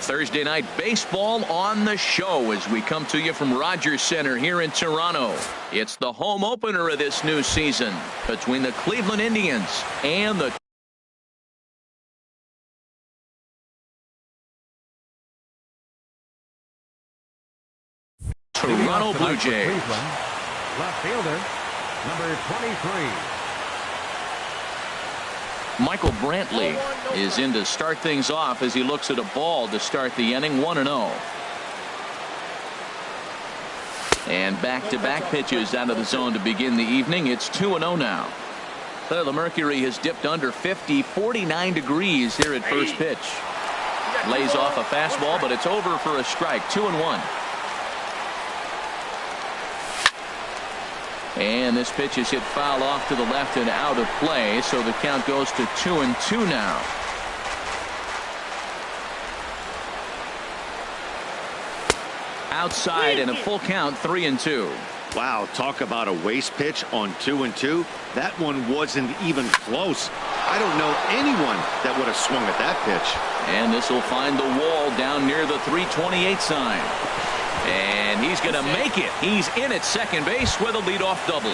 Thursday night baseball on the show as we come to you from Rogers Center here in Toronto. It's the home opener of this new season between the Cleveland Indians and the Toronto Blue Jays. Left fielder, number 23. Michael Brantley is in to start things off as he looks at a ball to start the inning. 1-0. And back-to-back pitches out of the zone to begin the evening. It's 2-0 now. The mercury has dipped under 50, 49 degrees here at first pitch. Lays off a fastball, but it's over for a strike. 2-1. And this pitch is hit foul off to the left and out of play, so the count goes to 2-2 now. Outside and a full count, 3-2. Wow, talk about a waste pitch on 2-2. That one wasn't even close. I don't know anyone that would have swung at that pitch. And this will find the wall down near the 328 sign. And he's going to make it. He's in at second base with a leadoff double.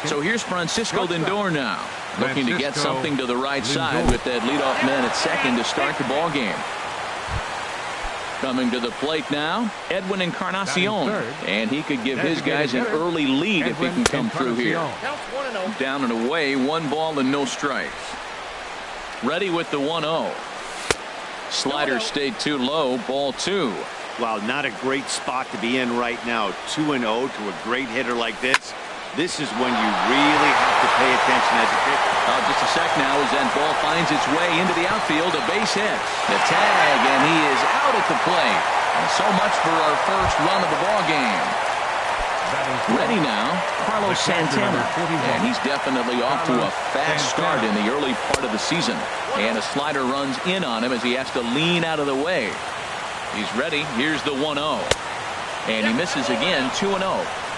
So here's Francisco Lindor now, looking to get something to the right side with that leadoff man at second to start the ball game. Coming to the plate now, Edwin Encarnacion, and he could give his guys an early lead if he can come through here. Down and away, 1 ball and no strikes. Ready with the 1-0. Slider stayed too low, ball 2. Wow, not a great spot to be in right now. 2-0 to a great hitter like this. This is when you really have to pay attention as a pitcher. Just a sec now as that ball finds its way into the outfield. A base hit. The tag, and he is out at the plate. And so much for our first run of the ball game. Ready now, Carlos Santana. And he's definitely off to a fast start in the early part of the season. And a slider runs in on him as he has to lean out of the way. He's ready. Here's the 1-0. And he misses again. 2-0.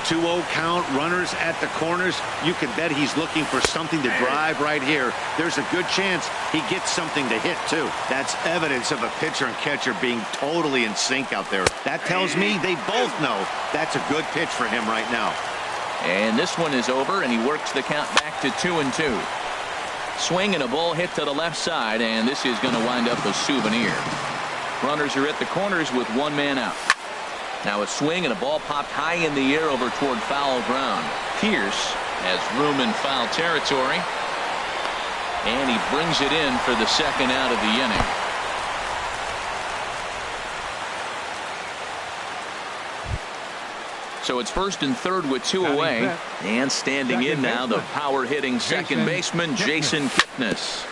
2-0 count, runners at the corners. You can bet he's looking for something to drive right here. There's a good chance he gets something to hit, too. That's evidence of a pitcher and catcher being totally in sync out there. That tells me they both know that's a good pitch for him right now. And this one is over, and he works the count back to 2-2. Swing and a ball hit to the left side, and this is going to wind up a souvenir. Runners are at the corners with 1 man out. Now a swing and a ball popped high in the air over toward foul ground. Pierce has room in foul territory. And he brings it in for the second out of the inning. So it's first and third with 2 away. And standing in now, the power-hitting second baseman, Jason Kipnis.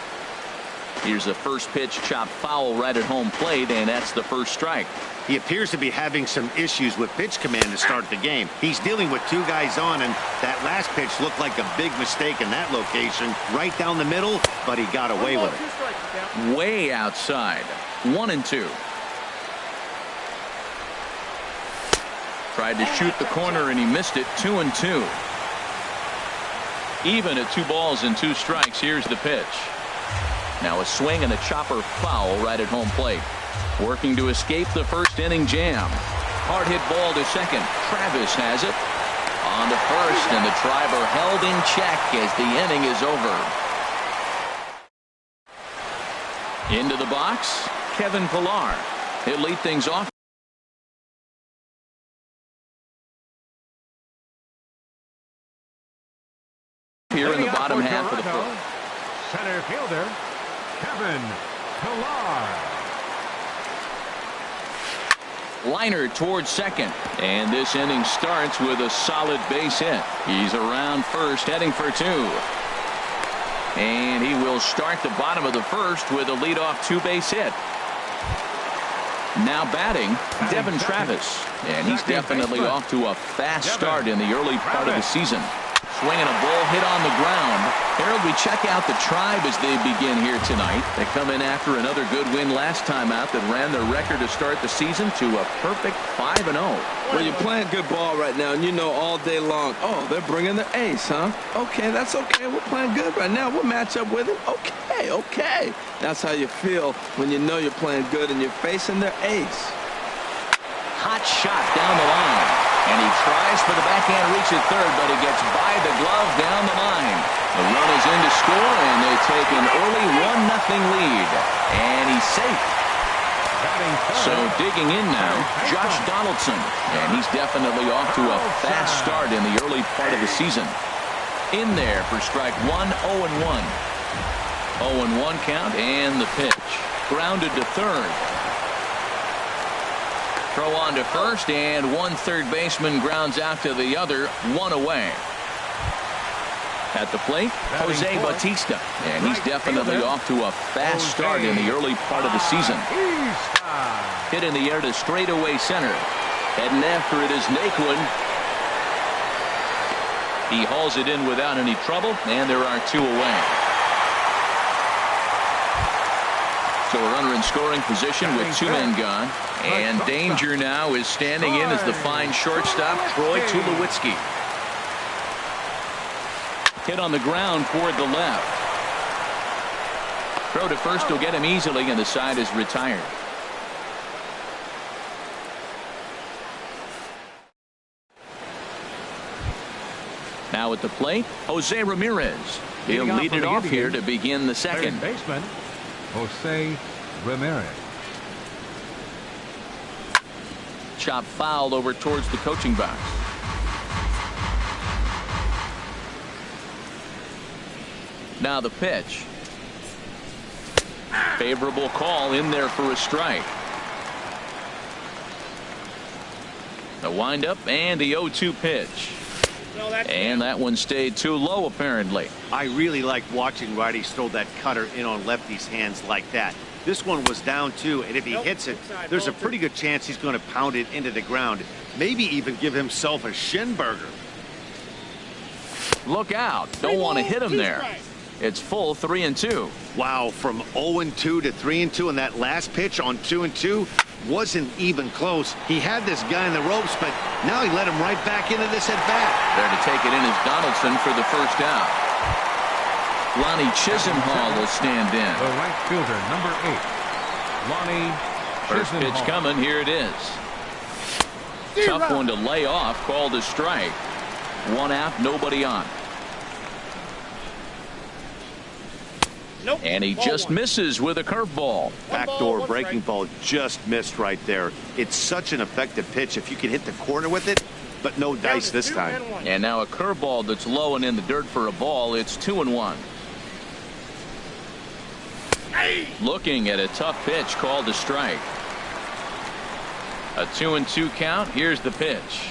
Here's the first pitch, chopped foul right at home plate, and that's the first strike. He appears to be having some issues with pitch command to start the game. He's dealing with 2 guys on, and that last pitch looked like a big mistake in that location. Right down the middle, but he got away with it. Way outside. 1-2. Tried to shoot the corner, and he missed it. 2-2. Even at 2 balls and 2 strikes. Here's the pitch. Now a swing and a chopper foul right at home plate. Working to escape the first inning jam. Hard hit ball to second. Travis has it. On to first, and the driver held in check as the inning is over. Into the box, Kevin Pillar. He'll lead things off here in the bottom half of the fourth. Center fielder, Kevin Pillar. Liner towards second, and this inning starts with a solid base hit. He's around first, heading for 2. And he will start the bottom of the first with a leadoff 2-base hit. Now batting, Devin Travis, and he's definitely off to a fast start in the early part of the season. Swinging a ball hit on the ground. Harold, we check out the Tribe as they begin here tonight. They come in after another good win last time out that ran their record to start the season to a perfect 5-0. Well, you're playing good ball right now, and you know all day long, oh, they're bringing the ace, huh? Okay, that's okay. We're playing good right now. We'll match up with it. Okay. That's how you feel when you know you're playing good and you're facing their ace. Hot shot down the line. And he tries for the backhand reach at third, but he gets by the glove down the line. The run is in to score, and they take an early 1-0 lead. And he's safe. So digging in now, Josh Donaldson. And he's definitely off to a fast start in the early part of the season. In there for strike one, 0-1. 0-1 count, and the pitch. Grounded to third. Throw on to first, and one third baseman grounds out to the other, one away. At the plate, Jose Bautista, and he's definitely off to a fast start in the early part of the season. Hit in the air to straightaway center. Heading after it is Naquin. He hauls it in without any trouble, and there are two away. So a runner in scoring position with two men gone. And danger now is standing in as the fine shortstop, Troy Tulowitzki. Hit on the ground toward the left. Throw to first will get him easily, and the side is retired. Now at the plate, Jose Ramirez. He'll lead it off here to begin the second. Third baseman, Jose Ramirez. Chop fouled over towards the coaching box. Now the pitch. Favorable call in there for a strike. The windup and the 0-2 pitch. And that one stayed too low, apparently. I really like watching righties throw that cutter in on lefties' hands like that. This one was down too, and if he hits it, there's a pretty good chance he's going to pound it into the ground. Maybe even give himself a shin burger. Look out. Don't want to hit him there. It's full 3-2. Wow, from 0-2 to 3-2 in that last pitch on 2-2 wasn't even close. He had this guy in the ropes, but now he let him right back into this at bat. There to take it in is Donaldson for the first out. Lonnie Chisenhall will stand in. The right fielder, number 8, Lonnie Chisenhall. First pitch coming. Here it is. Tough one to lay off. Called a strike. One out, nobody on. Nope. And he just misses with a curveball. Backdoor breaking ball just missed right there. It's such an effective pitch if you can hit the corner with it, but no dice this time. And now a curveball that's low and in the dirt for a ball. It's 2-1. Looking at a tough pitch called a strike. A 2-2 count. Here's the pitch.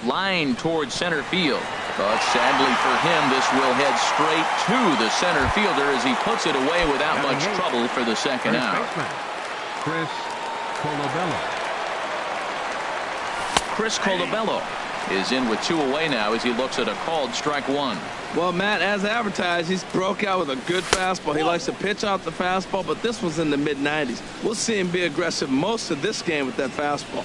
Line towards center field. But sadly for him, this will head straight to the center fielder as he puts it away without much trouble for the second out. Chris Colabello. Chris Colabello is in with two away now as he looks at a called strike one. Well, Matt, as advertised, he's broke out with a good fastball. He likes to pitch out the fastball, but this was in the mid-90s. We'll see him be aggressive most of this game with that fastball.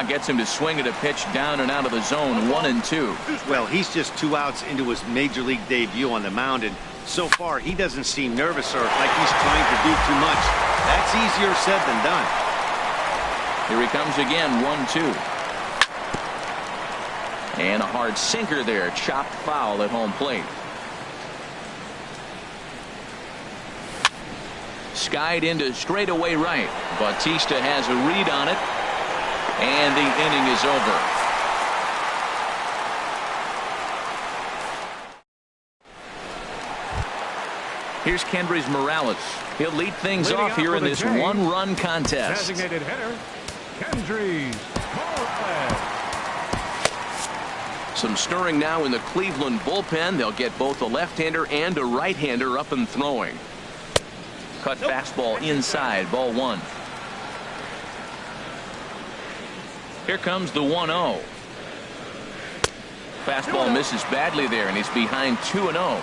Gets him to swing at a pitch down and out of the zone, 1-2. Well, he's just 2 outs into his major league debut on the mound, and so far he doesn't seem nervous or like he's trying to do too much. That's easier said than done. Here he comes again, 1-2. And a hard sinker there, chopped foul at home plate. Skied into straightaway right. Bautista has a read on it. And the inning is over. Here's Kendrys Morales. He'll lead things off here in this one-run contest. Designated hitter, Kendrys Morales. Some stirring now in the Cleveland bullpen. They'll get both a left-hander and a right-hander up and throwing. Cut fastball inside, ball one. Here comes the 1-0. Fastball misses badly there, and he's behind 2-0.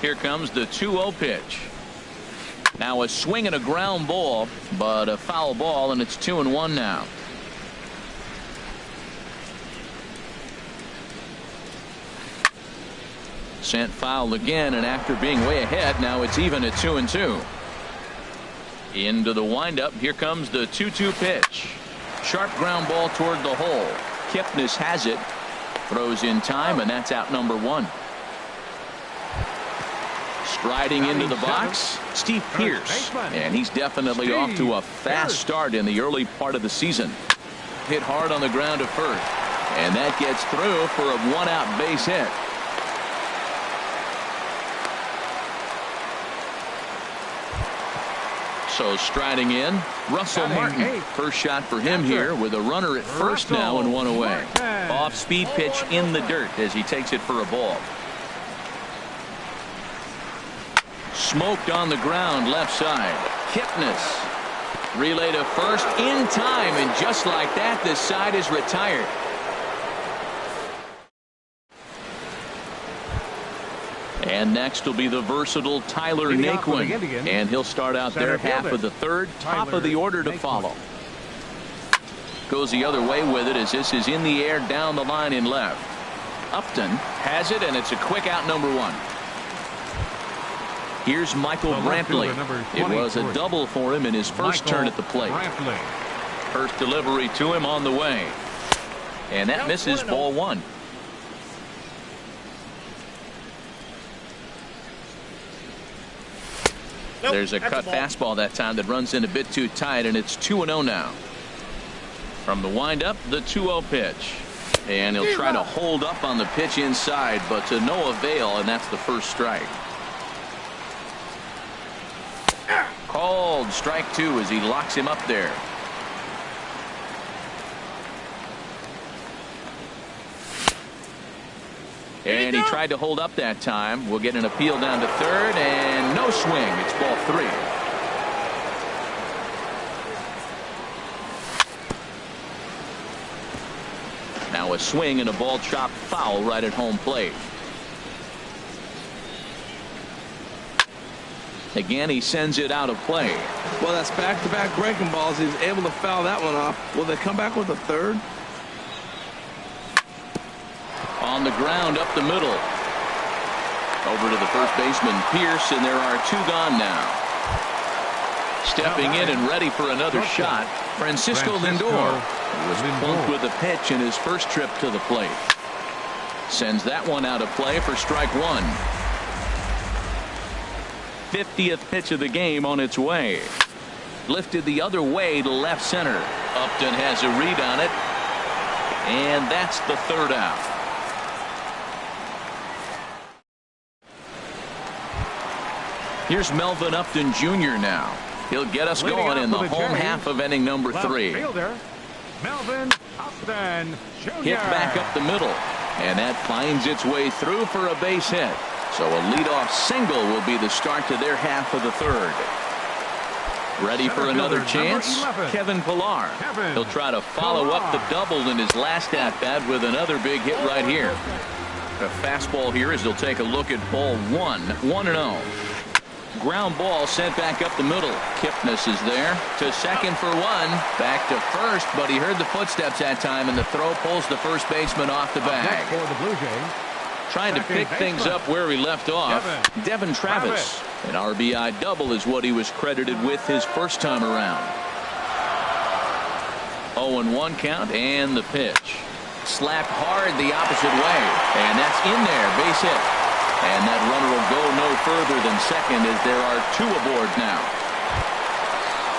Here comes the 2-0 pitch. Now a swing and a ground ball, but a foul ball, and it's 2-1 now. Sent foul again, and after being way ahead, now it's even at 2-2. Into the windup. Here comes the 2-2 pitch. Sharp ground ball toward the hole. Kipnis has it. Throws in time, and that's out number 1. Striding into the box, Steve Pearce, and he's definitely off to a fast start in the early part of the season. Hit hard on the ground to first, and that gets through for a 1-out base hit. So striding in, Russell Martin. First shot for him here with a runner at first now and 1 away. Off-speed pitch in the dirt as he takes it for a ball. Smoked on the ground left side. Kipnis. Relay to first in time, and just like that, this side is retired. And next will be the versatile Tyler Naquin, and he'll start out there half of the third, top of the order to follow. Goes the other way with it as this is in the air down the line in left. Upton has it, and it's a quick out number 1. Here's Michael Brantley. It was a double for him in his first turn at the plate. First delivery to him on the way, and that misses ball 1. There's a cut fastball that time that runs in a bit too tight, and it's 2-0 now. From the windup, the 2-0 pitch. And he'll try to hold up on the pitch inside, but to no avail, and that's the first strike. Called strike 2 as he locks him up there. And he tried to hold up that time. We'll get an appeal down to third, and no swing. It's ball 3. Now a swing and a ball chopped foul right at home plate. Again, he sends it out of play. Well, that's back-to-back breaking balls. He's able to foul that one off. Will they come back with a third? On the ground up the middle. Over to the first baseman, Pierce, and there are 2 gone now. Stepping in and ready for another shot, Francisco Lindor. He was plunked with a pitch in his first trip to the plate. Sends that one out of play for strike 1. 50th pitch of the game on its way. Lifted the other way to left center. Upton has a read on it, and that's the 3rd out. Here's Melvin Upton Jr. now. He'll get us going in the home half of inning number 3. Melvin Upton Jr. Hit back up the middle, and that finds its way through for a base hit. So a leadoff single will be the start to their half of the 3rd. Ready for another chance? Kevin Pillar. He'll try to follow up the double in his last at-bat with another big hit right here. A fastball here as they'll take a look at ball 1. 1-0. Ground ball sent back up the middle. Kipnis is there to second for 1. Back to first, but he heard the footsteps that time, and the throw pulls the first baseman off the bag. For the Blue Jays, trying to pick things up where he left off. Devin Travis. An RBI double is what he was credited with his first time around. 0-1 count, and the pitch. Slapped hard the opposite way, and that's in there. Base hit. And that runner will go no further than second as there are 2 aboard now.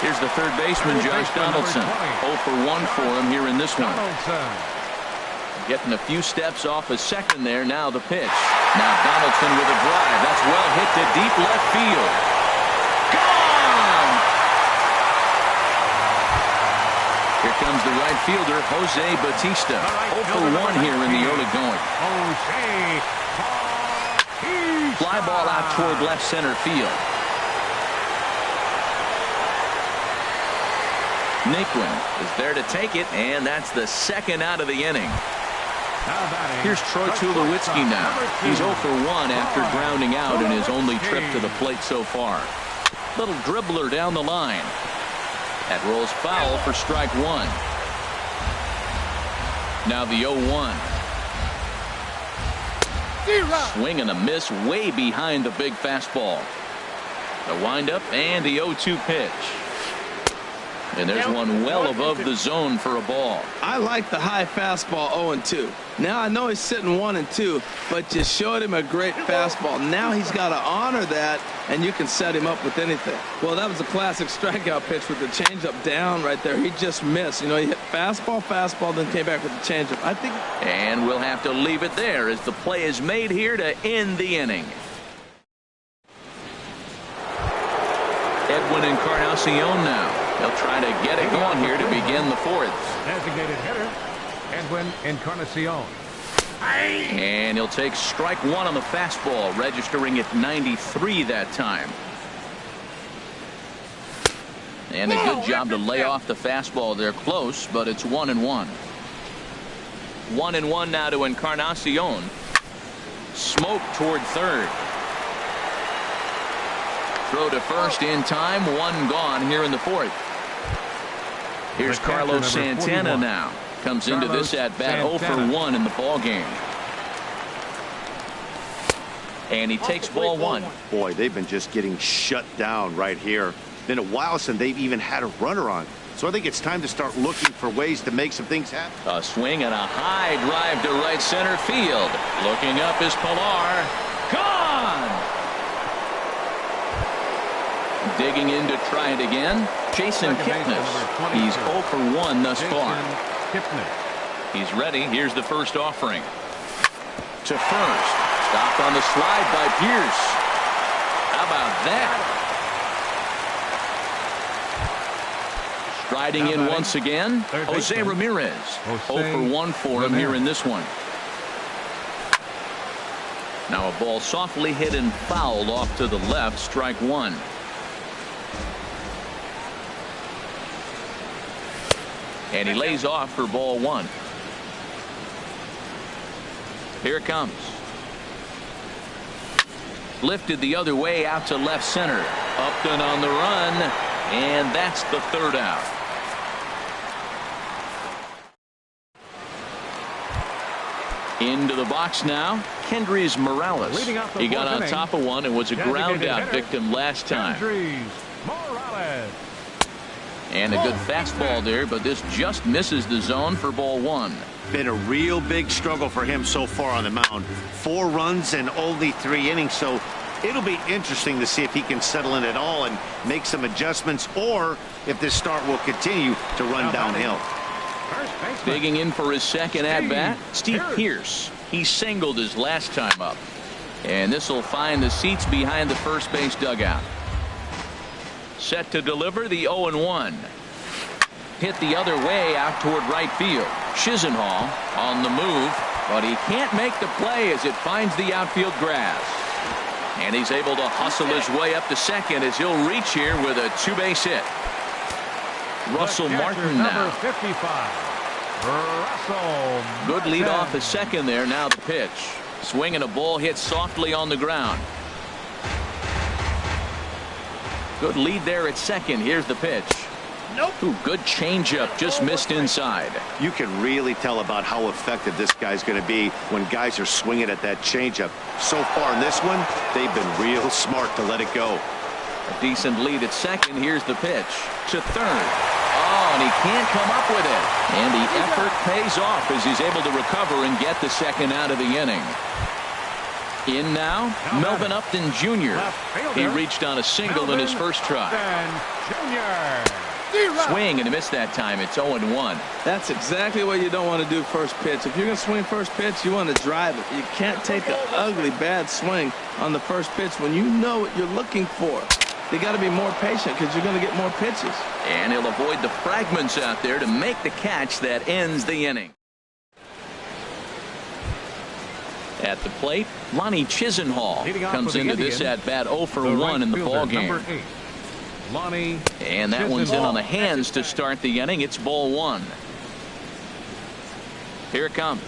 Here's the third baseman, Josh Donaldson. 0 for 1 for him here in this one. Getting a few steps off a second there. Now the pitch. Now Donaldson with a drive. That's well hit to deep left field. Gone! Here comes the right fielder, Jose Bautista. 0 for 1 here in the early going. Fly ball out toward left center field. Naquin is there to take it, and that's the 2nd out of the inning. Here's Troy Tulowitzki now. He's 0 for 1 after grounding out in his only trip to the plate so far. Little dribbler down the line. That rolls foul for strike one. Now the 0-1. Swing and a miss way behind the big fastball. The windup and the 0-2 pitch. And there's one well above the zone for a ball. I like the high fastball 0-2. Now I know he's sitting 1-2, but you showed him a great fastball. Now he's got to honor that, and you can set him up with anything. Well, that was a classic strikeout pitch with the changeup down right there. He just missed. You know, he hit fastball, then came back with the changeup. I think. And we'll have to leave it there as the play is made here to end the inning. Edwin Encarnacion now. They'll try to get it going here to begin the fourth. Designated hitter, Edwin Encarnacion. And he'll take strike one on the fastball, registering at 93 that time. And a good job to lay off the fastball. They're close, but it's 1-1. 1-1 now to Encarnacion. Smoke toward third. Throw to first in time. One gone here in the fourth. Here's Carlos Santana now. Comes into this at bat 0 for 1 in the ball game. And he takes ball one. Boy, they've been just getting shut down right here. Been a while since they've even had a runner on. So I think it's time to start looking for ways to make some things happen. A swing and a high drive to right center field. Looking up is Pilar. Gone! Digging in to try it again, Jason Kipnis. He's 0 for 1 thus far. He's ready. Here's the first offering. To first. Stopped on the slide by Pierce. How about that? Striding in once again, Jose Ramirez. 0 for 1 for him here in this one. Now a ball softly hit and fouled off to the left, strike one. And he lays off for ball one. Here it comes. Lifted the other way out to left center. Upton on the run. And that's the third out. Into the box now, Kendrys Morales. He got on top of one and was a ground out victim last time. And a good fastball there, but this just misses the zone for ball one. Been a real big struggle for him so far on the mound. 4 runs and only 3 innings, so it'll be interesting to see if he can settle in at all and make some adjustments, or if this start will continue to run downhill. Digging in for his second at-bat, Steve Pierce. He singled his last time up. And this will find the seats behind the first base dugout. Set to deliver the 0-1. Hit the other way out toward right field. Chisenhall on the move, but he can't make the play as it finds the outfield grass. And he's able to hustle his way up to second as he'll reach here with a 2-base hit. Russell Martin now. Good lead off the second there. Now the pitch. Swing and a ball hit softly on the ground. Good lead there at second. Here's the pitch. Nope. Ooh, good changeup, just missed inside. You can really tell about how effective this guy's going to be when guys are swinging at that changeup. So far in this one, they've been real smart to let it go. A decent lead at second. Here's the pitch to third. Oh, and he can't come up with it. And the effort pays off as he's able to recover and get the second out of the inning. In now, Melvin Upton Jr. He reached on a single in his first try. Swing and a miss that time. It's 0-1. That's exactly what you don't want to do first pitch. If you're going to swing first pitch, you want to drive it. You can't take an ugly, bad swing on the first pitch when you know what you're looking for. They got to be more patient because you're going to get more pitches. And he'll avoid the fragments out there to make the catch that ends the inning. At the plate, Lonnie Chisenhall comes into this at bat 0 for 1 in the ball game. And that one's in on the hands to start the inning. It's ball one. Here it comes.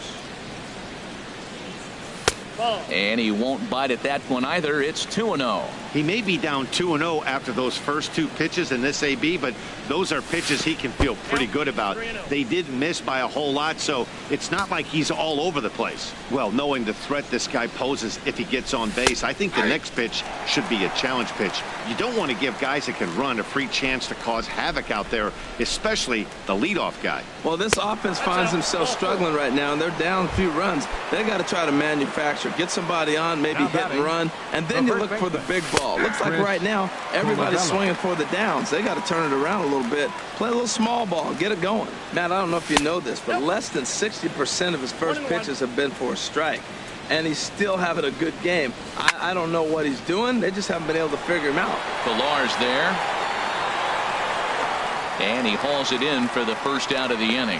And he won't bite at that one either. It's 2-0. He may be down 2-0 after those first two pitches in this AB, but those are pitches he can feel pretty good about. They did miss by a whole lot, so it's not like he's all over the place. Well, knowing the threat this guy poses if he gets on base, I think the next pitch should be a challenge pitch. You don't want to give guys that can run a free chance to cause havoc out there, especially the leadoff guy. Well, this offense finds themselves struggling right now, and they're down a few runs. They got to try to manufacture, get somebody on, maybe hit and run, and then you look for the big ball. Looks like right now everybody's swinging for the downs. They got to turn it around a little bit, play a little small ball, get it going. Matt, I don't know if you know this, but less than 60% of his first pitches have been for a strike, and he's still having a good game. I don't know what he's doing. They just haven't been able to figure him out. Pilar's there, and he hauls it in for the first out of the inning.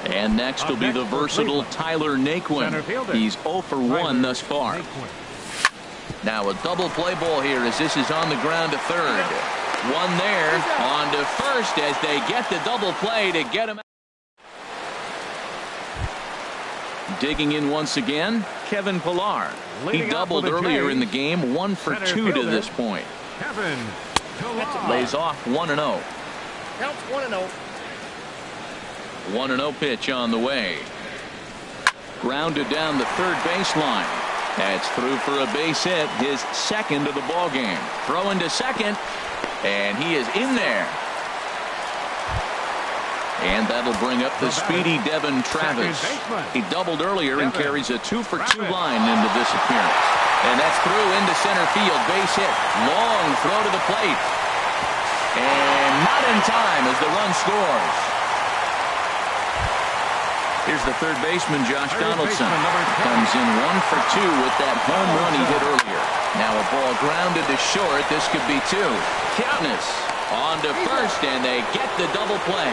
And next will be the versatile Tyler Naquin. He's 0 for 1 thus far. Now a double play ball here as this is on the ground to third. One there on to first as they get the double play to get him out. Digging in once again, Kevin Pilar. He doubled earlier in the game, 1 for 2 to this point. Kevin Pilar Lays off 1-0. Counts 1-0. 1-0 pitch on the way. Grounded down the third baseline. That's through for a base hit, his second of the ball game. Throwing to second, and he is in there. And that'll bring up the speedy Devin Travis. He doubled earlier and carries a 2 for 2 line into this appearance. And that's through into center field, base hit. Long throw to the plate. And not in time as the run scores. Here's the third baseman, Josh Donaldson. Comes in 1 for 2 with that home run he hit earlier. Now a ball grounded to short. This could be 2. Kipnis on to first, and they get the double play.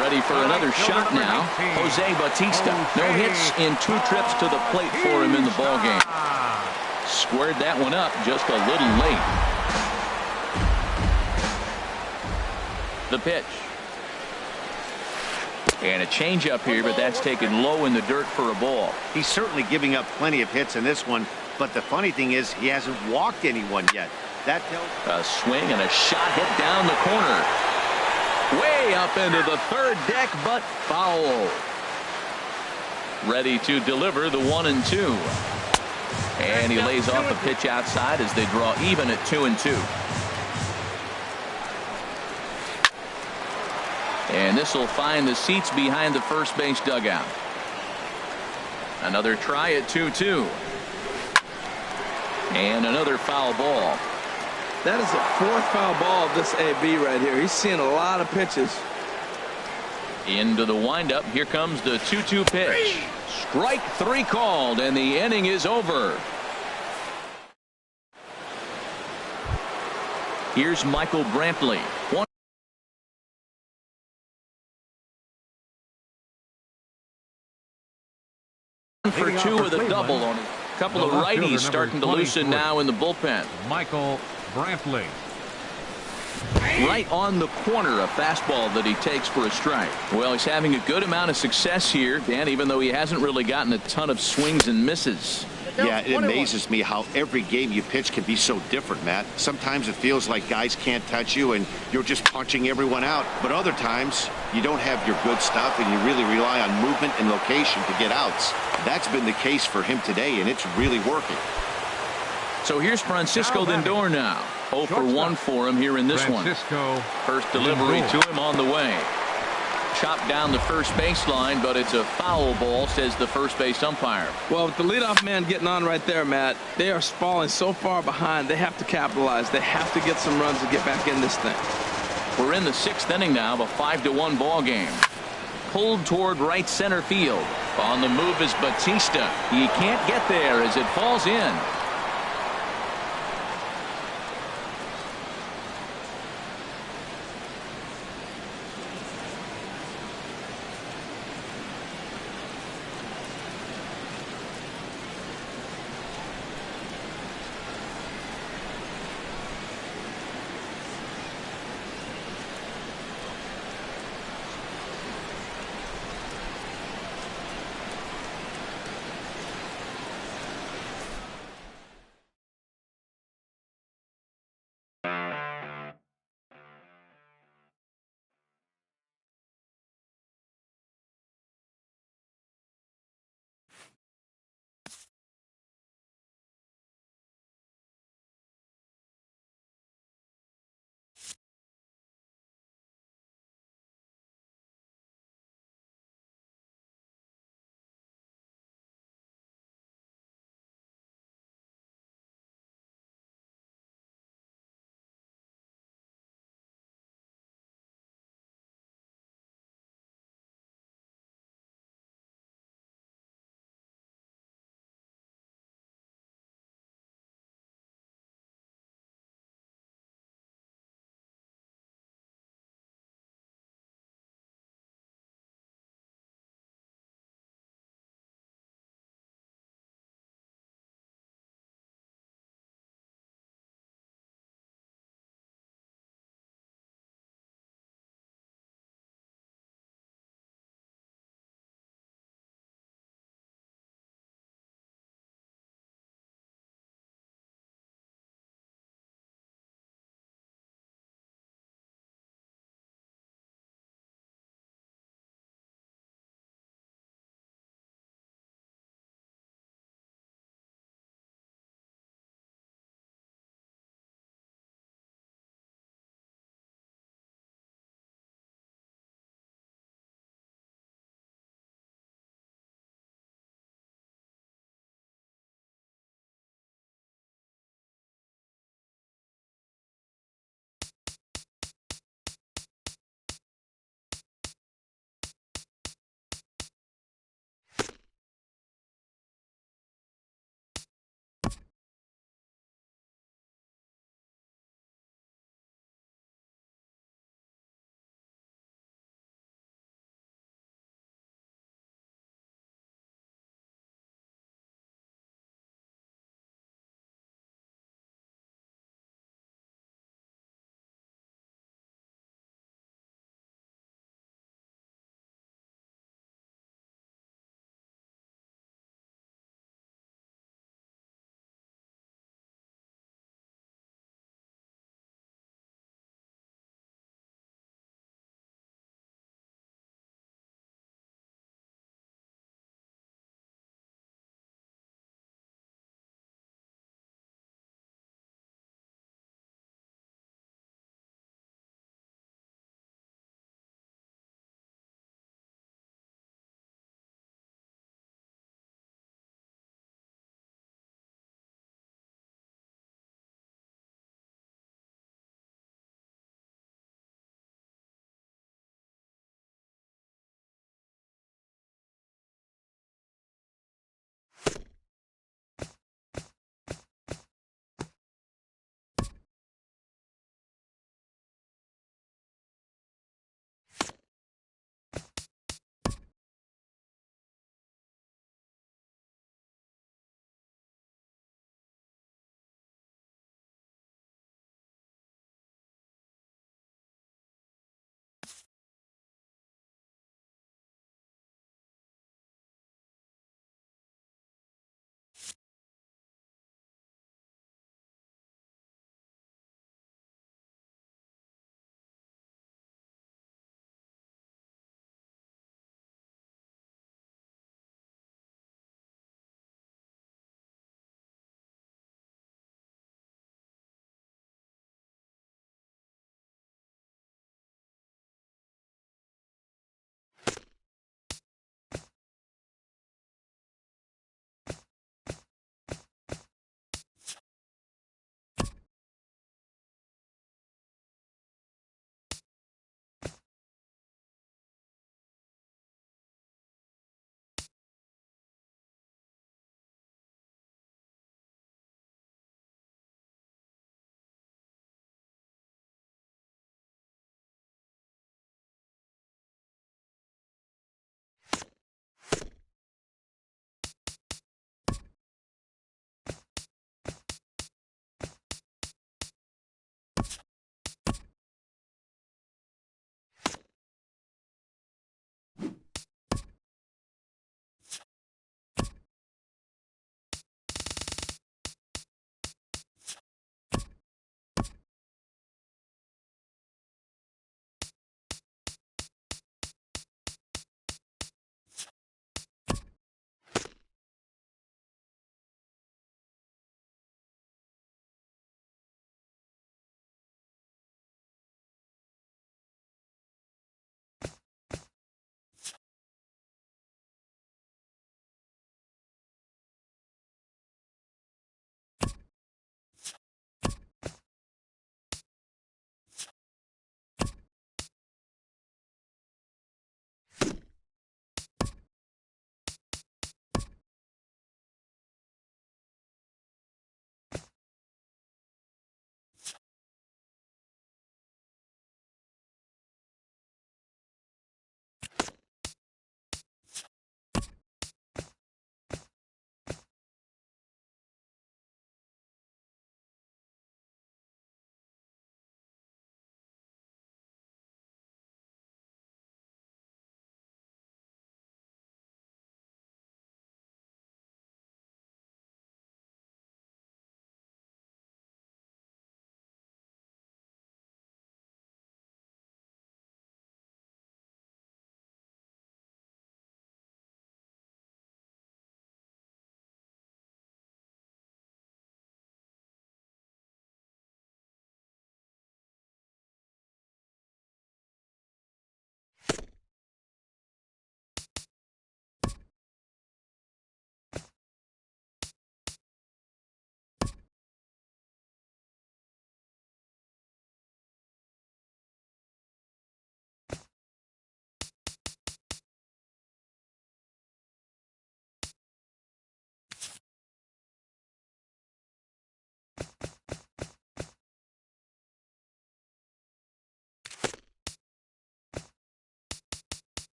Ready for another shot now, Jose Bautista. No hits in 2 trips to the plate for him in the ball game. Squared that one up just a little late. The pitch. And a changeup here, but that's taken low in the dirt for a ball. He's certainly giving up plenty of hits in this one, but the funny thing is he hasn't walked anyone yet. That a swing and a shot hit down the corner. Way up into the third deck, but foul. Ready to deliver the 1-2. And he lays off the pitch outside as they draw even at 2-2. And this will find the seats behind the first base dugout. Another try at 2-2. And another foul ball. That is the 4th foul ball of this AB right here. He's seeing a lot of pitches. Into the windup. Here comes the 2-2 pitch. Strike 3 called, and the inning is over. Here's Michael Brantley. 1 for 2 with a double on it. A couple of righties starting to loosen now in the bullpen. Michael Brantley. Right on the corner, a fastball that he takes for a strike. Well, he's having a good amount of success here, Dan, even though he hasn't really gotten a ton of swings and misses. Yeah, it amazes me how every game you pitch can be so different, Matt. Sometimes it feels like guys can't touch you and you're just punching everyone out. But other times you don't have your good stuff and you really rely on movement and location to get outs. That's been the case for him today, and it's really working. So here's Francisco Lindor now. 0 for 1 for him here in this one. First delivery to him on the way. Chopped down the first baseline, but it's a foul ball, says the first base umpire. Well, with the leadoff man getting on right there, Matt, they are falling so far behind. They have to capitalize. They have to get some runs to get back in this thing. We're in the 6th inning now of a 5-1 ball game. Pulled toward right center field. On the move is Bautista. He can't get there as it falls in.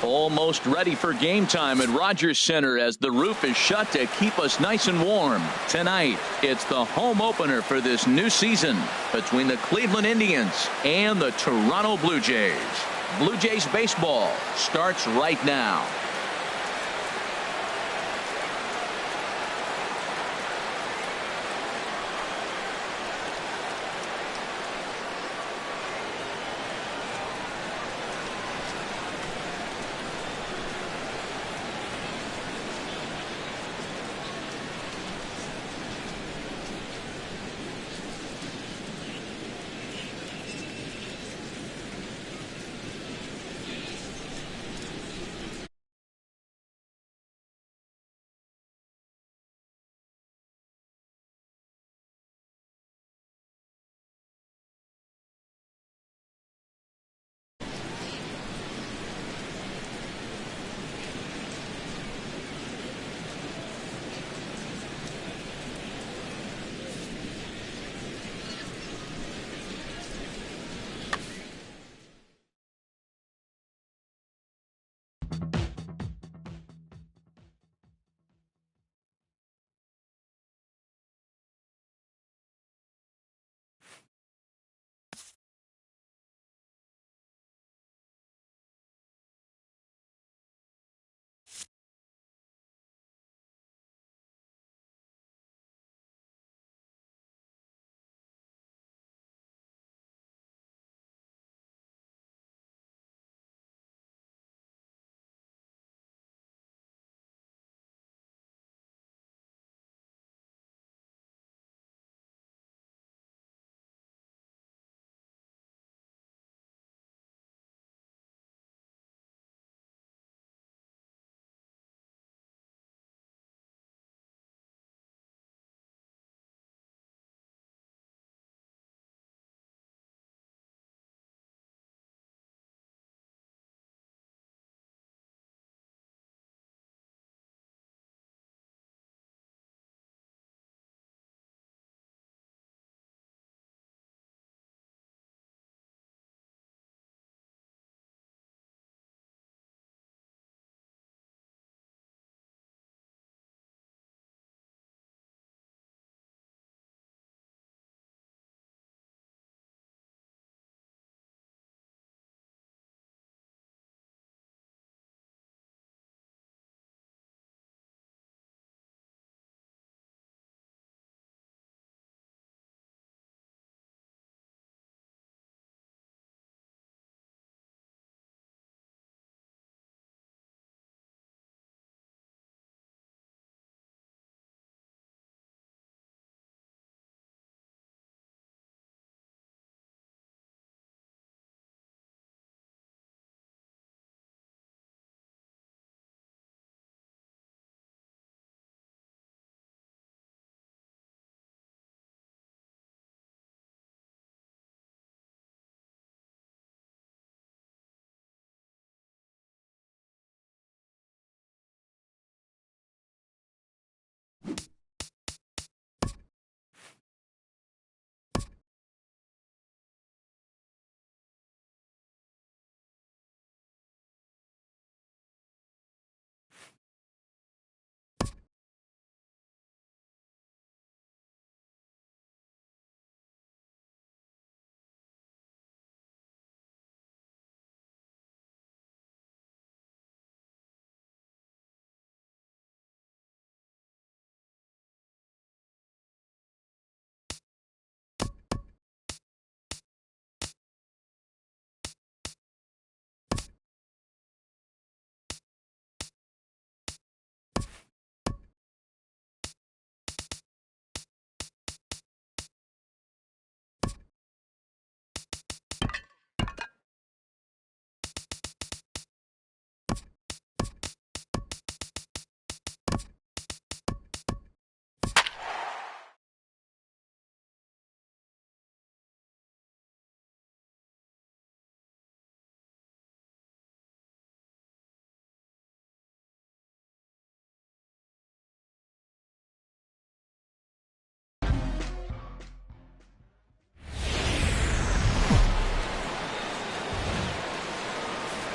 Almost ready for game time at Rogers Center as the roof is shut to keep us nice and warm. Tonight, it's the home opener for this new season between the Cleveland Indians and the Toronto Blue Jays. Blue Jays baseball starts right now.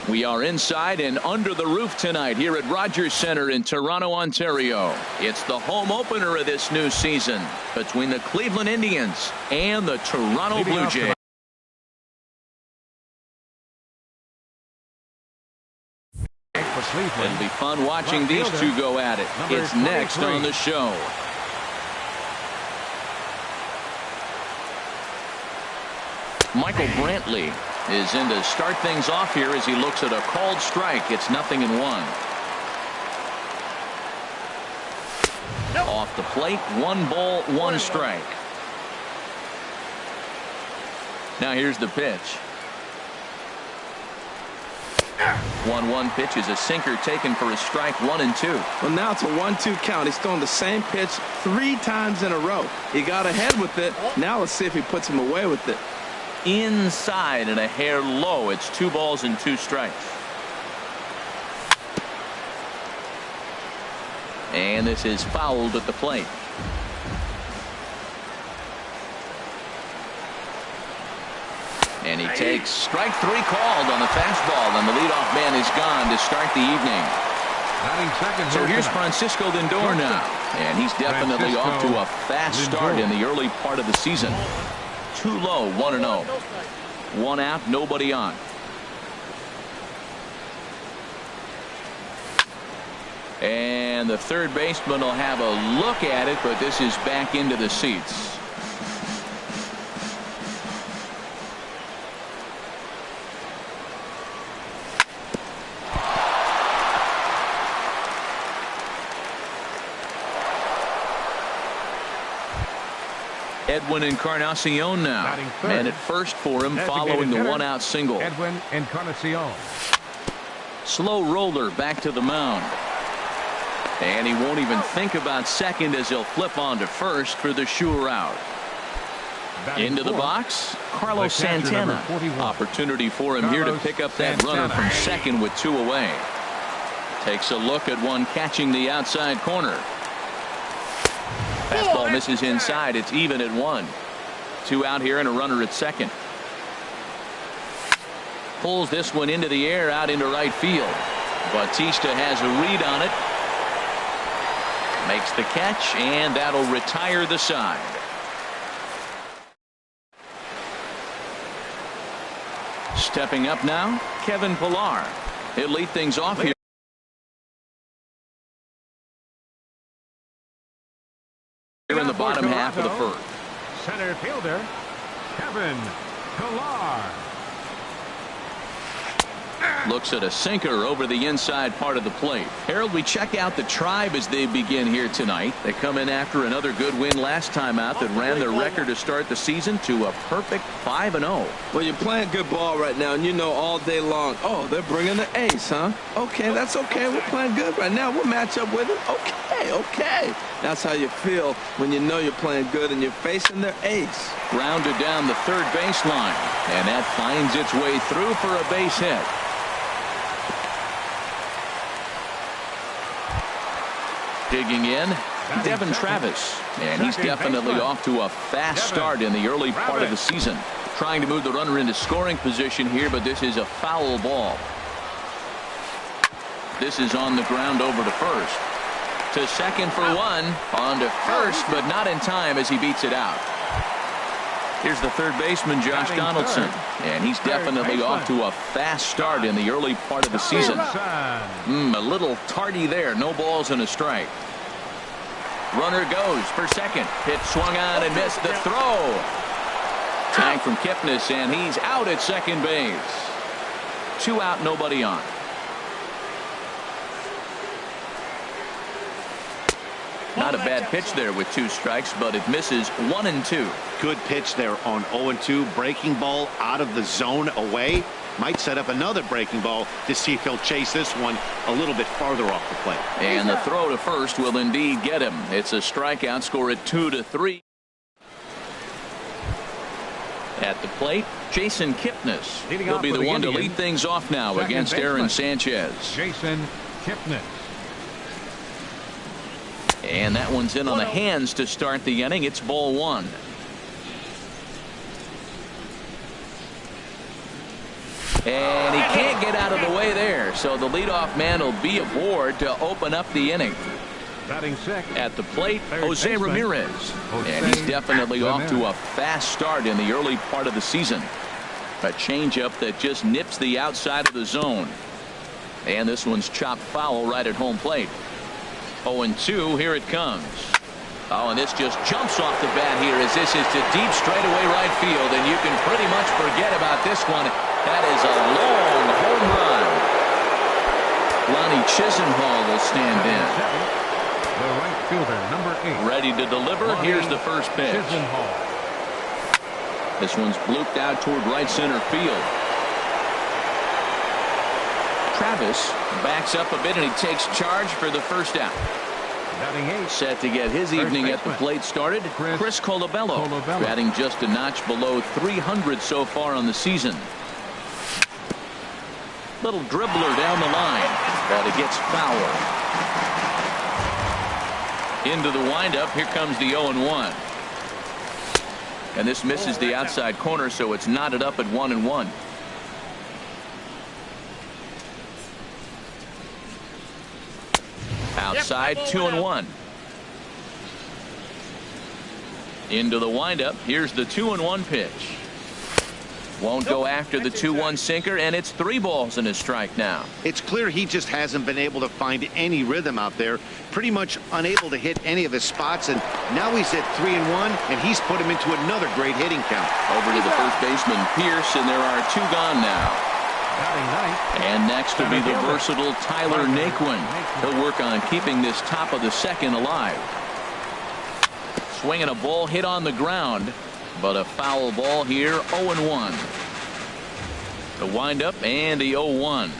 We are inside and under the roof tonight here at Rogers Centre in Toronto, Ontario. It's the home opener of this new season between the Cleveland Indians and the Toronto Blue Jays. It'll be fun watching these two go at it. It's next on the show. Michael Brantley is in to start things off here as he looks at a called strike. It's 0-1. Off the plate, 1 ball, 1 strike. Now here's the pitch. 1-1 pitch is a sinker taken for a strike, 1-2. Well, now it's a 1-2 count. He's throwing the same pitch 3 times in a row. He got ahead with it. Now let's see if he puts him away with it. Inside and a hair low. It's 2 balls and 2 strikes. And this is fouled at the plate. And he takes strike 3 called on the fastball, and the leadoff man is gone to start the evening. So here's Francisco Lindor now, and he's definitely off to a fast start in the early part of the season. Too low, 1-0. 1 out, nobody on. And the third baseman will have a look at it, but this is back into the seats. Edwin Encarnacion now. Man at first for him following the 1-out single. Edwin Encarnacion. Slow roller back to the mound. And he won't even think about second as he'll flip on to first for the sure out. Into the box, Carlos Santana. Opportunity for him here to pick up that runner from second with 2 away. Takes a look at one catching the outside corner. Fastball misses inside. It's even at 1. 2 out here and a runner at second. Pulls this one into the air out into right field. Bautista has a read on it. Makes the catch, and that'll retire the side. Stepping up now, Kevin Pillar. He'll lead things off here. In the bottom half of the first. Center fielder Kevin Pillar. Looks at a sinker over the inside part of the plate. Harold, we check out the Tribe as they begin here tonight. They come in after another good win last time out that ran their record to start the season to a perfect 5-0. Well, you're playing good ball right now, and you know all day long, oh, they're bringing the ace, huh? Okay, that's okay. We're playing good right now. We'll match up with them. Okay. That's how you feel when you know you're playing good and you're facing their ace. Grounded down the third baseline, and that finds its way through for a base hit. Digging in, Devin Travis, and he's definitely off to a fast start in the early part of the season. Trying to move the runner into scoring position here, but this is a foul ball. This is on the ground over to first. To second for 1, on to first, but not in time as he beats it out. Here's the third baseman, Josh Donaldson, and he's definitely off to a fast start in the early part of the season. A little tardy there. No balls and a strike. Runner goes for second. Pitch swung on and missed the throw. Tag from Kipnis, and he's out at second base. 2 out, nobody on. Not a bad pitch there with 2 strikes, but it misses 1-2. Good pitch there on 0-2. Breaking ball out of the zone away. Might set up another breaking ball to see if he'll chase this one a little bit farther off the plate. And the throw to first will indeed get him. It's a strikeout. Score at 2-3. At the plate, Jason Kipnis. He'll be the one to lead things off now against Aaron Sanchez. Jason Kipnis. And that one's in on the hands to start the inning. It's ball 1. And he can't get get out of the way there. So the leadoff man will be aboard to open up the inning. Batting second. At the plate, Third Jose baseman, Ramirez. Jose And he's definitely off to a Ramirez. fast start in the early part of the season. A changeup that just nips the outside of the zone. And this one's chopped foul right at home plate. 0-2, here it comes. Oh, and this just jumps off the bat here as this is to deep straightaway right field, and you can pretty much forget about this one. That is a long home run. Lonnie Chisenhall will stand in. The right fielder, number 8. Ready to deliver. Here's the first pitch. Chisenhall. This one's blooped out toward right center field. Travis backs up a bit and he takes charge for the first out. Batting 8. Set to get his evening at the plate started. Chris Colabello, batting just a notch below 300 so far on the season. Little dribbler down the line, but it gets foul. Into the windup. Here comes the 0-1. And this misses the outside corner, so it's knotted up at 1-1. Outside, 2-1. Into the windup. Here's the 2-1 pitch. Won't go after the 2-1 sinker, and it's 3 balls and a strike now. It's clear he just hasn't been able to find any rhythm out there. Pretty much unable to hit any of his spots, and now he's at 3-1, and he's put him into another great hitting count. Over to the first baseman, Pierce, and there are 2 gone now. And next will be the versatile Tyler Naquin. He'll work on keeping this top of the second alive. Swinging a ball hit on the ground, but a foul ball here. 0-1. The windup and the 0-1.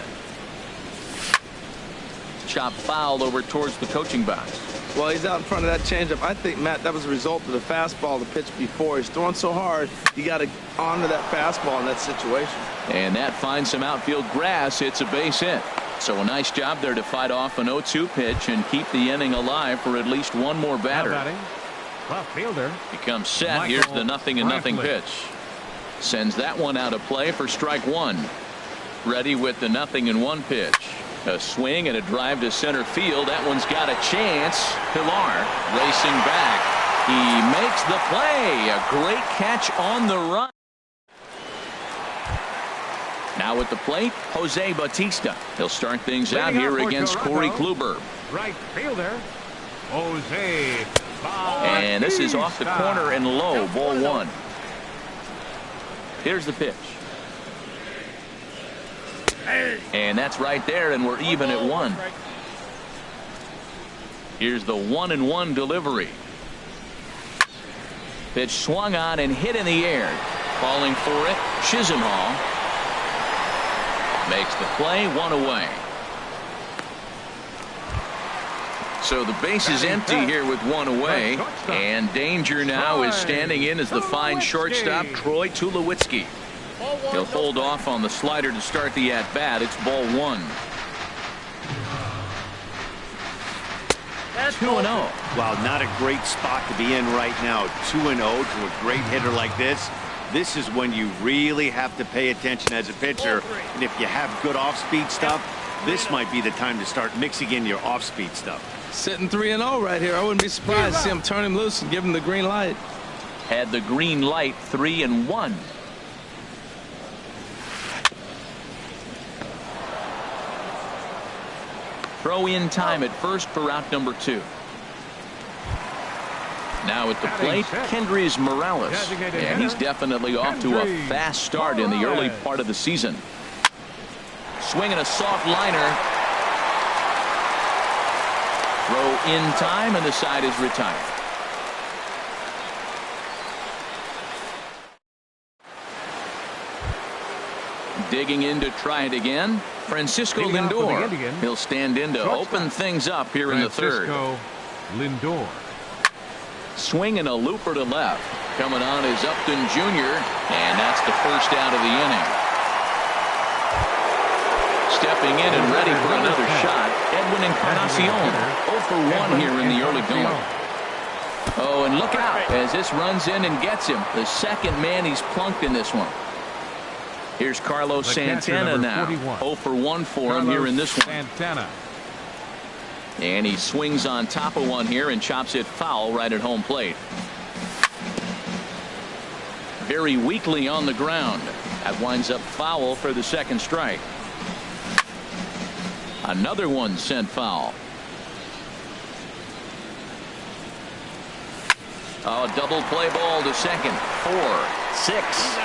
Chop foul over towards the coaching box. Well, he's out in front of that changeup. I think, Matt, that was a result of the fastball the pitch before. He's throwing so hard, you got to honor that fastball in that situation. And that finds some outfield grass. It's a base hit. So a nice job there to fight off an 0-2 pitch and keep the inning alive for at least one more batter. Left fielder. Becomes set. Here's the 0-0 pitch. Sends that one out of play for strike 1. Ready with the 0-1 pitch. A swing and a drive to center field. That one's got a chance. Pilar racing back. He makes the play. A great catch on the run. Now at the plate, Jose Bautista. He'll start things out here against Corey Kluber. Right fielder, Jose Bautista. And this is off the corner and low. Ball 1. Here's the pitch. And that's right there, and we're even at 1. Here's the 1-1 delivery. Pitch swung on and hit in the air. Falling for it, Chisenhall makes the play. 1 away. So the base is empty here with 1 away, and danger now is standing in as the fine shortstop Troy Tulowitzki. He'll hold off on the slider to start the at-bat. It's ball 1. 2-0. Wow, not a great spot to be in right now. 2-0 to a great hitter like this. This is when you really have to pay attention as a pitcher. And if you have good off-speed stuff, this might be the time to start mixing in your off-speed stuff. Sitting 3-0 right here. I wouldn't be surprised to see him turn him loose and give him the green light. Had the green light. 3-1. Throw in time at first for out number 2. Now at the plate, Kendrys Morales. And he's definitely off to a fast start in the early part of the season. Swinging a soft liner. Throw in time, and the side is retired. Digging in to try it again, Francisco Lindor. He'll stand in to open things up here in the 3rd. Lindor. Swinging a looper to left. Coming on is Upton Jr., and that's the first out of the inning. Stepping in and ready for another shot, Edwin Encarnacion. 0 for 1 here in the early going. Oh, and look out as this runs in and gets him. The second man he's plunked in this one. Here's Carlos Santana now. 41. 0 for 1 for him here in this one. Santana. And he swings on top of one here and chops it foul right at home plate. Very weakly on the ground. That winds up foul for the second strike. Another one sent foul. Oh, double play ball to second. 4, 6,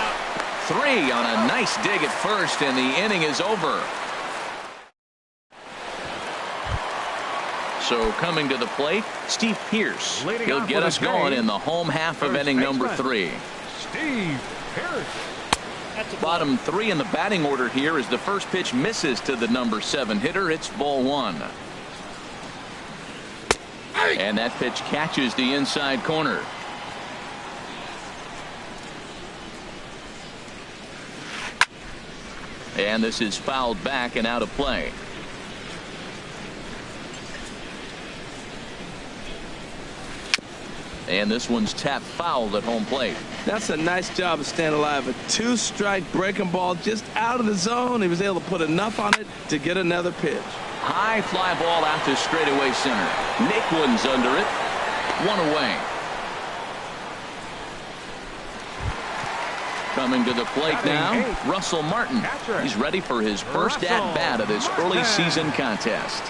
3 on a nice dig at first, and the inning is over. So coming to the plate, Steve Pearce. He'll get us going in the home half of inning number 3. Steve Pearce. Bottom 3 in the batting order here as the first pitch misses to the number 7 hitter. It's ball 1. And that pitch catches the inside corner. And this is fouled back and out of play. And this one's tapped foul at home plate. That's a nice job of staying alive. A 2-strike breaking ball just out of the zone. He was able to put enough on it to get another pitch. High fly ball out to straightaway center. Naquin's under it. 1 away. Coming to the plate now, Russell Martin. He's ready for his first at-bat of this early season contest.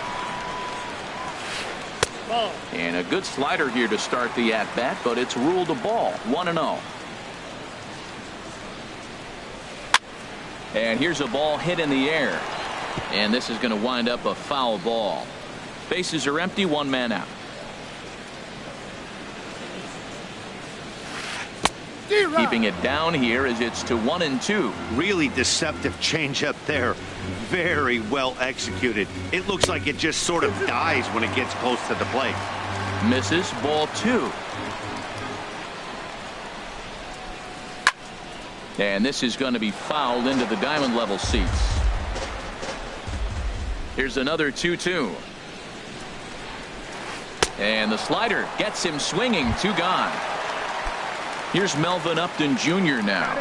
And a good slider here to start the at-bat, but it's ruled a ball. 1-0. And here's a ball hit in the air. And this is going to wind up a foul ball. Bases are empty, 1 man out. Keeping it down here as it's to 1-2. Really deceptive changeup there. Very well executed. It looks like it just sort of dies when it gets close to the plate. Misses, ball 2. And this is going to be fouled into the diamond level seats. Here's another 2-2. And the slider gets him swinging. 2 gone. Here's Melvin Upton Jr. now.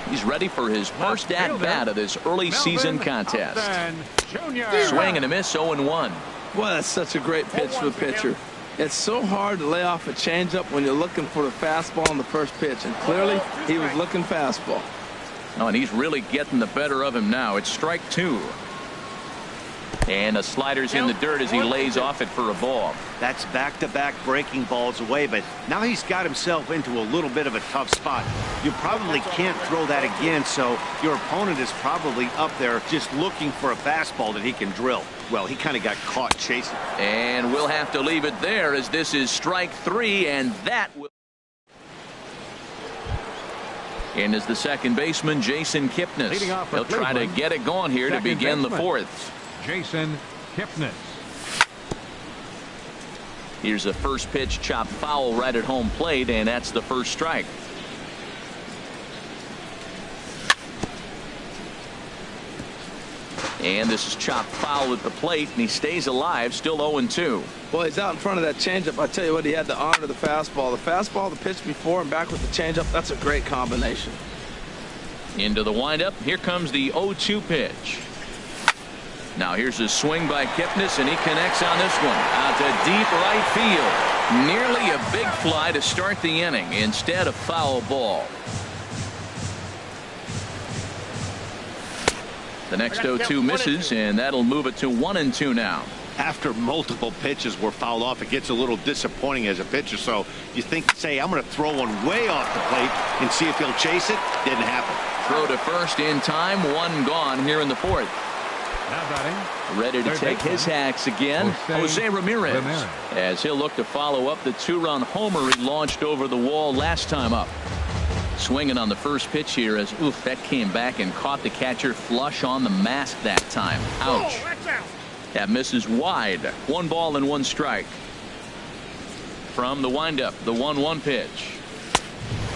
He's ready for his first at-bat of this early season contest. Swing and a miss, 0-1. Well, that's such a great pitch for the pitcher. It's so hard to lay off a changeup when you're looking for the fastball on the first pitch, and clearly he was looking fastball. Oh, and he's really getting the better of him now. It's strike 2. And the slider's in the dirt as he lays off it for a ball. That's back-to-back breaking balls away, but now he's got himself into a little bit of a tough spot. You probably can't throw that again, so your opponent is probably up there just looking for a fastball that he can drill. Well, he kind of got caught chasing. And we'll have to leave it there as this is strike 3, and that will. In is the second baseman, Jason Kipnis. He'll try to get it going here to begin the 4th. Jason Kipnis. Here's a first pitch chopped foul right at home plate, and that's the first strike. And this is chopped foul at the plate, and he stays alive, still 0-2. Well, he's out in front of that changeup. I tell you what, he had to honor the fastball. The fastball, the pitch before, and back with the changeup. That's a great combination. Into the windup. Here comes the 0-2 pitch. Now here's a swing by Kipnis, and he connects on this one out to deep right field. Nearly a big fly to start the inning. Instead, a foul ball. The next 0-2 misses, and that'll move it to 1-2 now. After multiple pitches were fouled off, it gets a little disappointing as a pitcher. So you think, say, I'm going to throw one way off the plate and see if he'll chase it. Didn't happen. Throw to first in time. 1 gone here in the 4th. Now batting. Ready to take his hacks again, Jose Ramirez. As he'll look to follow up the 2-run homer he launched over the wall last time up. Swinging on the first pitch here as that came back and caught the catcher flush on the mask that time. Ouch. That misses wide. 1 ball and 1 strike. From the windup, the 1-1 pitch.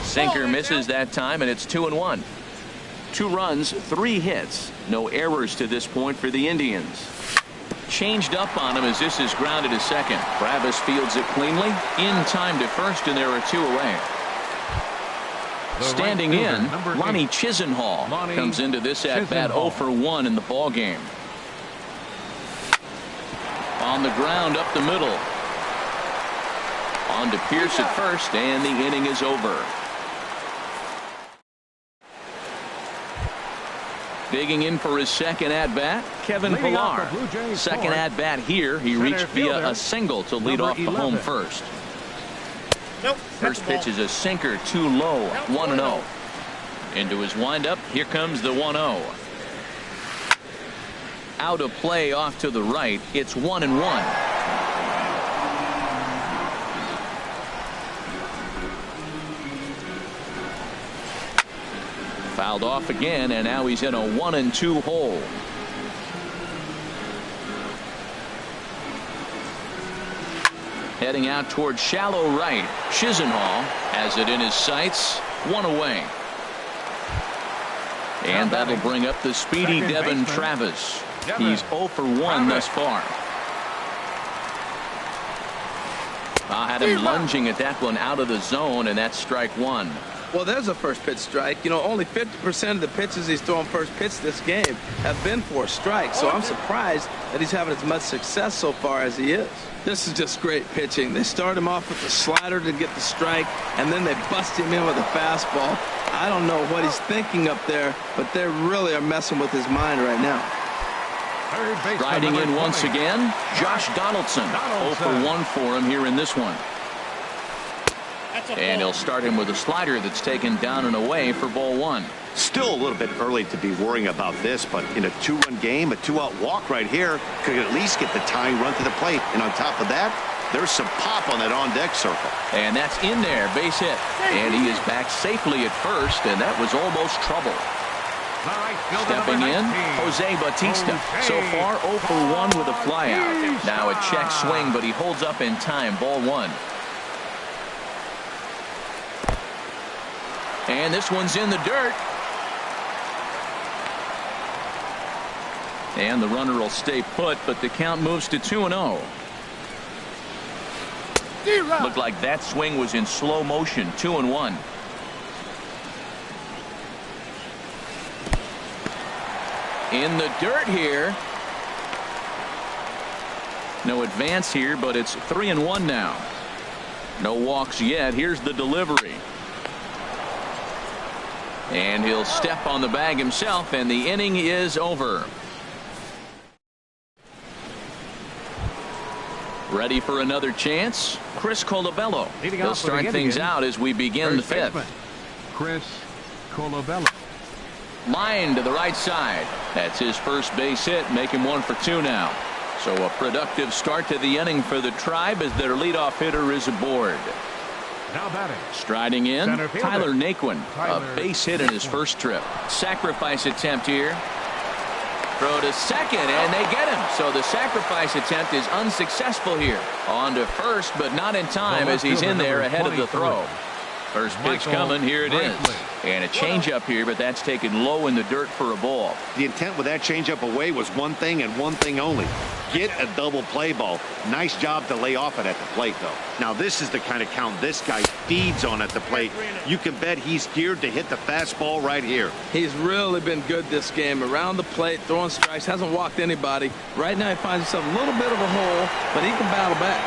Sinker misses that time, and it's 2-1. 2 runs, 3 hits. No errors to this point for the Indians. Changed up on him as this is grounded to second. Travis fields it cleanly. In time to first, and there are 2 away. Standing in, Lonnie Chisenhall comes into this at-bat 0 for 1 in the ballgame. On the ground up the middle. On to Pierce at first, and the inning is over. Digging in for his second at-bat, Kevin Pillar. Second at-bat here, he reached via a single to lead off the home first. First pitch is a sinker, too low, 1-0. Into his windup, here comes the 1-0. Out of play off to the right, it's 1-1. Fouled off again, and now he's in a 1-2 hole. Heading out towards shallow right. Chisenhall has it in his sights. One away. And that'll bring up the speedy Devin Travis. He's 0 for 1 thus far. I had him lunging at that one out of the zone, and that's strike one. Well, there's a first pitch strike. You know, only 50% of the pitches he's throwing first pitch this game have been for strikes. So I'm surprised that he's having as much success so far as he is. This is just great pitching. They start him off with the slider to get the strike, and then they bust him in with a fastball. I don't know what he's thinking up there, but they really are messing with his mind right now. Riding in once again, Josh Donaldson. 0 for 1 for him here in this one. And he'll start him with a slider that's taken down and away for ball one. Still a little bit early to be worrying about this, but in a 2-run game, a 2-out walk right here could at least get the tying run to the plate. And on top of that, there's some pop on that on-deck circle. And that's in there, base hit. And he is back safely at first, and that was almost trouble. Stepping in, Jose Bautista. So far, 0 for 1 with a flyout. Now a check swing, but he holds up in time. Ball one. And this one's in the dirt. And the runner will stay put, but the count moves to 2-0. Looked like that swing was in slow motion. 2-1. In the dirt here. No advance here, but it's 3-1 now. No walks yet. Here's the delivery. And he'll step on the bag himself, and the inning is over. Ready for another chance? Chris Colabello. He'll start things out as we begin the fifth. Chris Colabello. Line to the right side. That's his first base hit, making 1 for 2 now. So a productive start to the inning for the Tribe as their leadoff hitter is aboard. Now batting. Striding in, Tyler Naquin. A base hit in his first trip. Sacrifice attempt here. Throw to second, and they get him. So the sacrifice attempt is unsuccessful here. On to first, but not in time as he's in there ahead of the throw. First pitch coming, here it is. And a changeup here, but that's taken low in the dirt for a ball. The intent with that changeup away was one thing and one thing only. Get a double play ball. Nice job to lay off it at the plate, though. Now, this is the kind of count this guy feeds on at the plate. You can bet he's geared to hit the fastball right here. He's really been good this game. Around the plate, throwing strikes, hasn't walked anybody. Right now he finds himself a little bit of a hole, but he can battle back.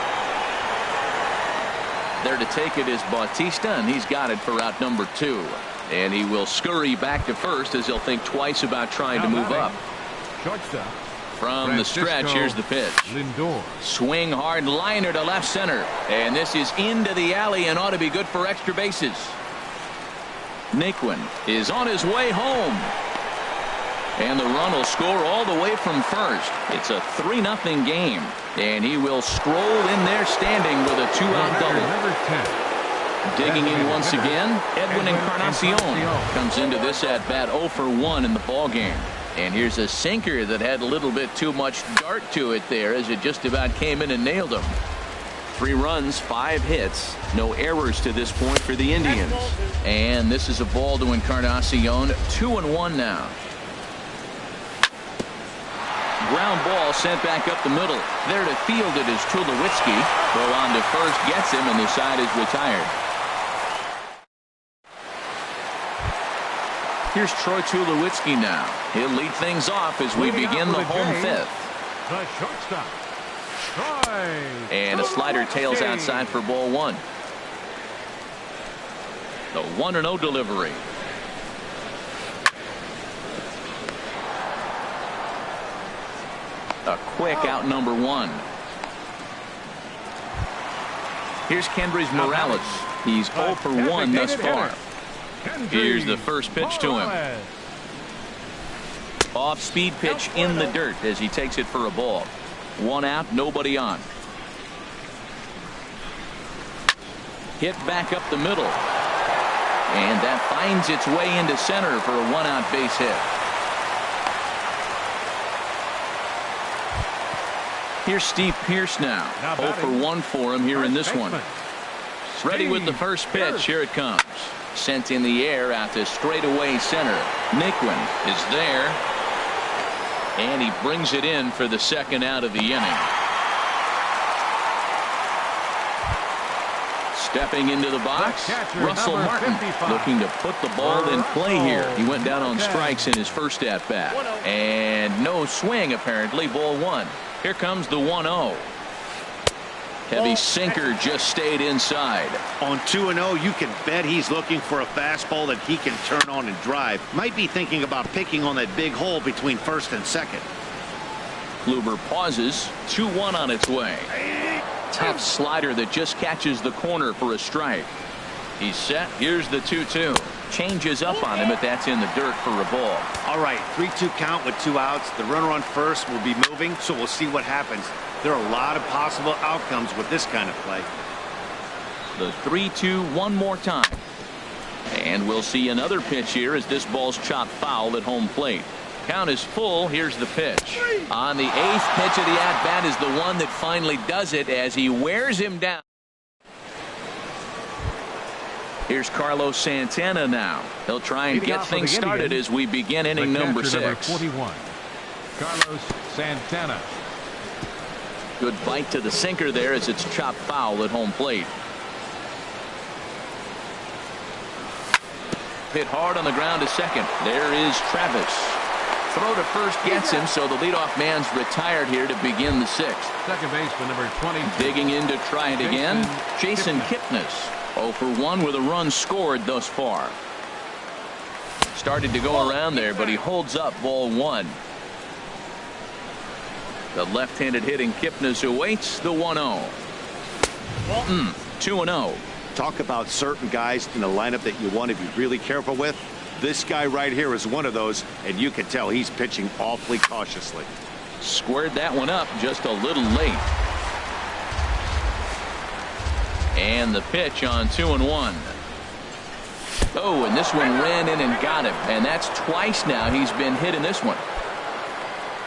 There to take it is Bautista, and he's got it for out number 2. And he will scurry back to first as he'll think twice about trying to move up. Shortstop. From the stretch, here's the pitch. Lindor. Swing hard liner to left center. And this is into the alley and ought to be good for extra bases. Naquin is on his way home. And the run will score all the way from first. It's a 3-0 game. And he will scroll in there standing with a 2-out double. Number 10. Digging in once again, Edwin Encarnacion comes into this at-bat 0 for 1 in the ballgame. And here's a sinker that had a little bit too much dart to it there as it just about came in and nailed him. 3 runs, 5 hits, no errors to this point for the Indians. And this is a ball to Encarnacion, 2-1 now. Ground ball sent back up the middle. There to field it is Tulowitzki. Throw on to first gets him, and the side is retired. Here's Troy Tulowitzki now. He'll lead things off as we begin the home fifth. The shortstop, Troy. And a slider tails outside for ball one. The 1-0 delivery. A quick out number one. Here's Kendrys Morales. He's 0 for 1 thus far. Here's the first pitch to him. Off-speed pitch in the dirt as he takes it for a ball. 1 out, nobody on. Hit back up the middle. And that finds its way into center for a 1-out base hit. Here's Steve Pearce now. 0 for 1 for him here in this one. Ready with the first pitch. Here it comes. Sent in the air out to straightaway center. Naquin is there. And he brings it in for the second out of the inning. Stepping into the box, Russell Martin looking to put the ball in play here. He went down on strikes in his first at-bat. And no swing, apparently. Ball one. Here comes the 1-0. Heavy sinker just stayed inside. On 2-0, you can bet he's looking for a fastball that he can turn on and drive. Might be thinking about picking on that big hole between first and second. Kluber pauses. 2-1 on its way. Tough slider that just catches the corner for a strike. He's set. Here's the 2-2. Changes up on him, but that's in the dirt for a ball. All right, 3-2 count with 2 outs. The runner on first will be moving, so we'll see what happens. There are a lot of possible outcomes with this kind of play. The 3-2 one more time. And we'll see another pitch here as this ball's chopped foul at home plate. Count is full. Here's the pitch. On the 8th pitch of the at-bat is the one that finally does it as he wears him down. Here's Carlos Santana now. He'll try and get things started as we begin inning number 6. Number 41, Carlos Santana. Good bite to the sinker there as it's chopped foul at home plate. Hit hard on the ground to second. There is Travis. Throw to first gets him, so the leadoff man's retired here to begin the 6th. Second baseman number 20. Digging in to try it again, Jason Kipnis. 0 for 1 with a run scored thus far. Started to go around there, but he holds up ball 1. The left-handed hitting Kipnis awaits the 1-0. 2-0. Talk about certain guys in the lineup that you want to be really careful with. This guy right here is one of those, and you can tell he's pitching awfully cautiously. Squared that one up just a little late. And the pitch on 2-1. Oh, and this one ran in and got him. And that's twice now he's been hit in this one.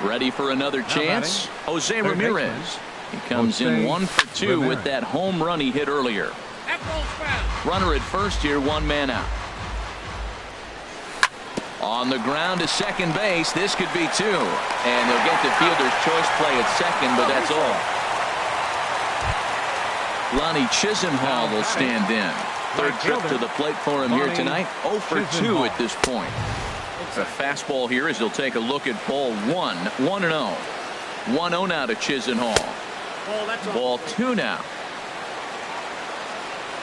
Ready for another chance? Jose Ramirez. He comes in 1 for 2 with that home run he hit earlier. Runner at first here, 1 man out. On the ground to second base. This could be 2. And they'll get the fielder's choice play at second, but that's all. Lonnie Chisenhall will stand in. Third trip to the plate for him here tonight. 0 for 2 at this point. A fastball here as he'll take a look at ball 1. 1-0. 1-0 now to Chisenhall. Ball 2 now.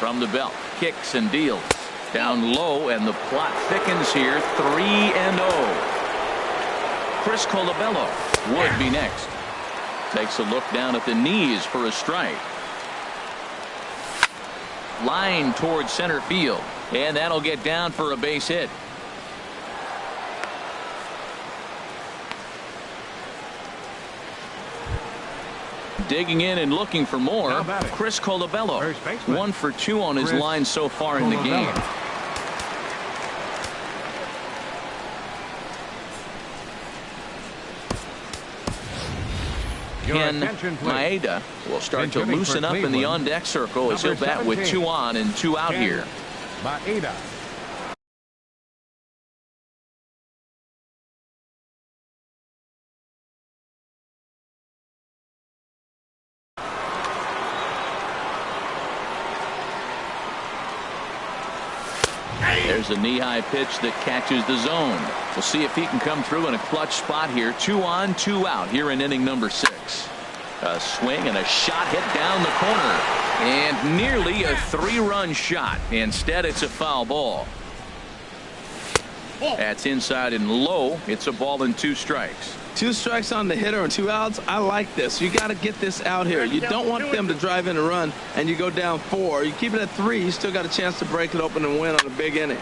From the belt. Kicks and deals. Down low, and the plot thickens here. 3-0. Chris Colabello would be next. Takes a look down at the knees for a strike. Line towards center field, and that'll get down for a base hit. Digging in and looking for more, Chris Colabello. 1 for 2 on his line so far in the game. Ken Maeda will start to loosen up in the on-deck circle as he'll bat with 2 on and 2 out here. Maeda. Here's a knee-high pitch that catches the zone. We'll see if he can come through in a clutch spot here. 2 on, 2 out here in inning number 6. A swing and a shot hit down the corner. And nearly a 3-run shot. Instead, it's a foul ball. That's inside and low. It's a ball and 2 strikes. 2 strikes on the hitter and 2 outs. I like this. You got to get this out here. You don't want them to drive in a run and you go down 4. You keep it at 3. You still got a chance to break it open and win on a big inning.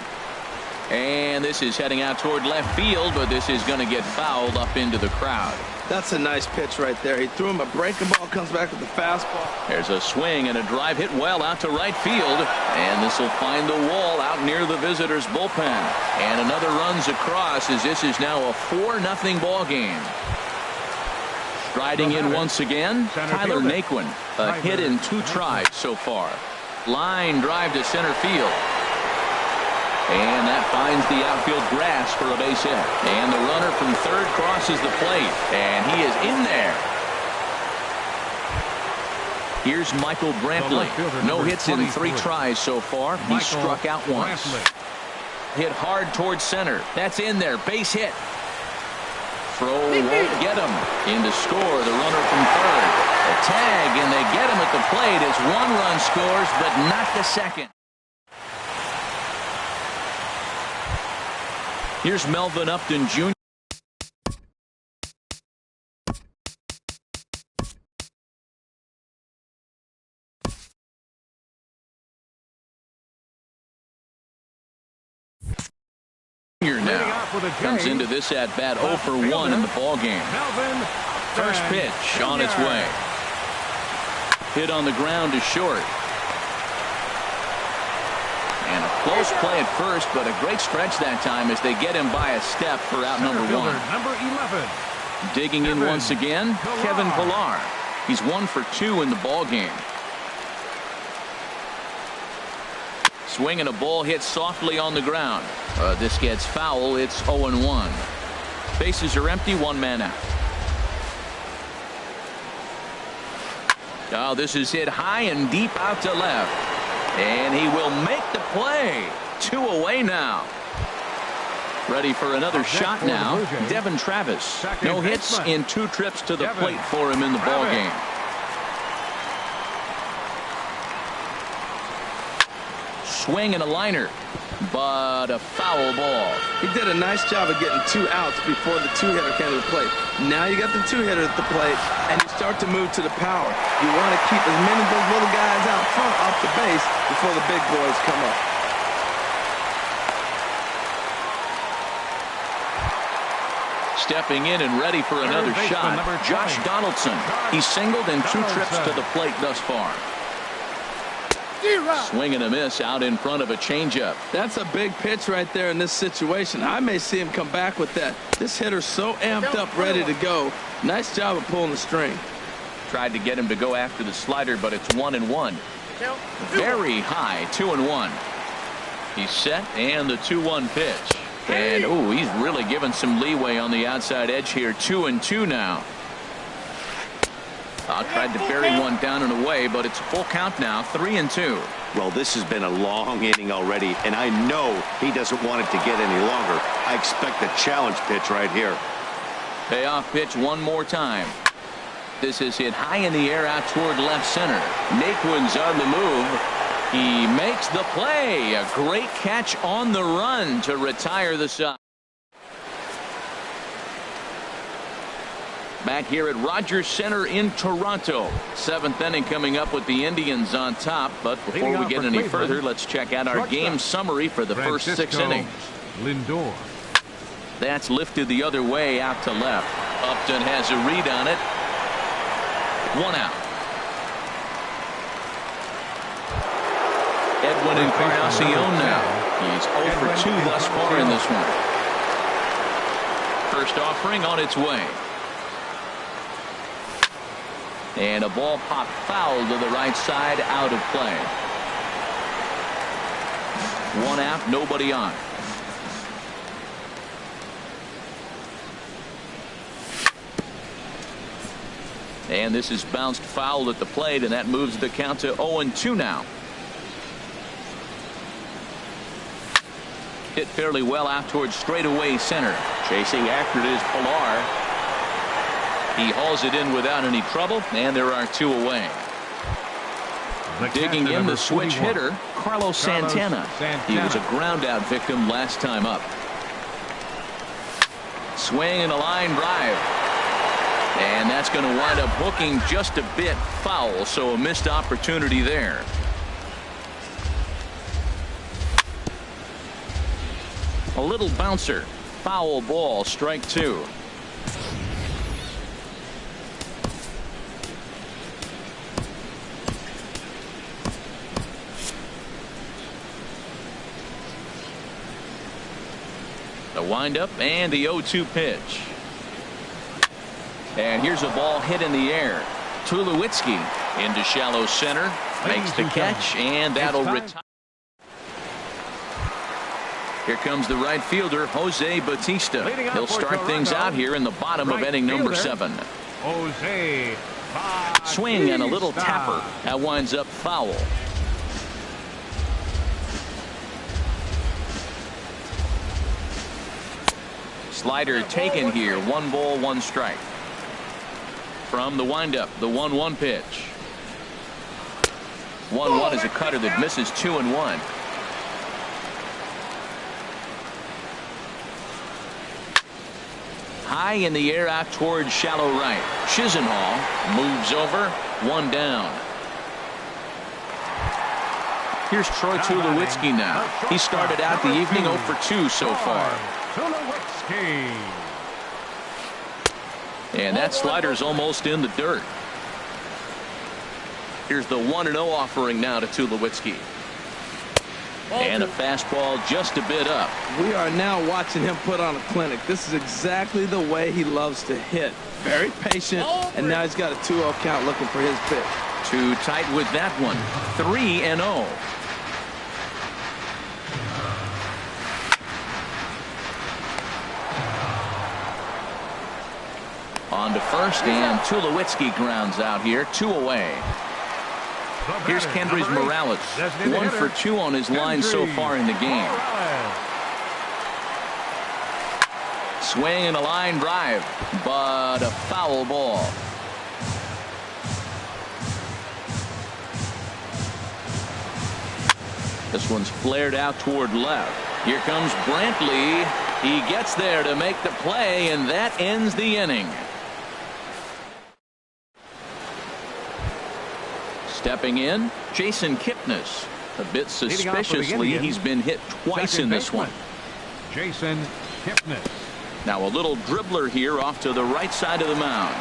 And this is heading out toward left field, but this is going to get fouled up into the crowd. That's a nice pitch right there. He threw him a breaking ball, comes back with the fastball. There's a swing and a drive hit well out to right field. And this will find the wall out near the visitors' bullpen. And another runs across as this is now a 4-0 ball game. Striding in once again, Tyler Naquin. A hit in 2 tries so far. Line drive to center field. And that finds the outfield grass for a base hit. And the runner from third crosses the plate. And he is in there. Here's Michael Brantley. No hits in 3 tries so far. He struck out once. Hit hard towards center. That's in there. Base hit. Throw won't get him. In to score, the runner from third. A tag, and they get him at the plate as 1 run scores, but not the second. Here's Melvin Upton Jr. now comes into this at bat 0 for 1 in the ball game. First pitch on its way. Hit on the ground to short. And a close play at first, but a great stretch that time as they get him by a step for out number 1. Number 11. Digging in once again, Kevin Pillar. He's 1 for 2 in the ball game. Swing and a ball hit softly on the ground. This gets foul. It's 0-1. Bases are empty. 1 man out. Oh, this is hit high and deep out to left. And he will make the play. 2 away now. Ready for another shot now. Devin Travis. No hits in 2 trips to the plate for him in the ball game. Swing and a liner, but a foul ball. He did a nice job of getting 2 outs before the 2-hitter came to the plate. Now you got the 2-hitter at the plate, and you start to move to the power. You want to keep as many of those little guys out front off the base before the big boys come up. Stepping in and ready for another shot, Josh Donaldson. He's singled in 2 trips to the plate thus far. Swing and a miss out in front of a changeup. That's a big pitch right there in this situation. I may see him come back with that. This hitter's so amped up, ready to go. Nice job of pulling the string. Tried to get him to go after the slider, but it's 1-1. Very high, 2-1. He's set, and the 2-1 pitch. And, oh, he's really given some leeway on the outside edge here. 2-2 now. Tried to bury one down and away, but it's a full count now. 3-2. Well, this has been a long inning already, and I know he doesn't want it to get any longer. I expect a challenge pitch right here. Payoff pitch one more time. This is hit high in the air out toward left center. Naquin's on the move. He makes the play. A great catch on the run to retire the side. Back here at Rogers Center in Toronto. 7th inning coming up with the Indians on top. But before we get any further, let's check out our game summary for the first 6 innings. Lindor. That's lifted the other way out to left. Upton has a read on it. 1 out. Edwin Encarnacion now. He's 0 for 2 thus far in this one. First offering on its way. And a ball pop foul to the right side, out of play. 1 out, nobody on. And this is bounced foul at the plate, and that moves the count to 0-2 now. Hit fairly well out towards straightaway center. Chasing after it is Pilar. He hauls it in without any trouble, and there are 2 away. Digging in the switch hitter, Carlos Santana. He was a ground-out victim last time up. Swing and a line drive. And that's going to wind up hooking just a bit foul, so a missed opportunity there. A little bouncer. Foul ball, strike 2. The windup and the 0-2 pitch. And here's a ball hit in the air. Tulowitzki into shallow center. Makes the catch, and that'll retire. Here comes the right fielder, Jose Bautista. He'll start things out here in the bottom of inning number 7. Jose Bautista. Swing and a little tapper. That winds up foul. Slider taken here. 1 ball, 1 strike. From the windup, the 1-1 pitch. 1-1 is a cutter that misses 2-1. High in the air out towards shallow right. Chisenhall moves over. 1 down. Here's Troy Tulowitzki now. He started out the evening 0 for 2 so far. Tulowitzki. And that slider's almost in the dirt. Here's the 1-0 offering now to Tulowitzki. And a fastball just a bit up. We are now watching him put on a clinic. This is exactly the way he loves to hit. Very patient, and now he's got a 2-0 count looking for his pitch. Too tight with that one. 3-0. On to first, and Tulowitzki grounds out here. 2 away. Here's Kendrys Morales. 1 for 2 on his line so far in the game. Swing and a line drive, but a foul ball. This one's flared out toward left. Here comes Brantley. He gets there to make the play, and that ends the inning. Stepping in, Jason Kipnis. A bit suspiciously, he's been hit twice in this one. Jason Kipnis. Now a little dribbler here off to the right side of the mound.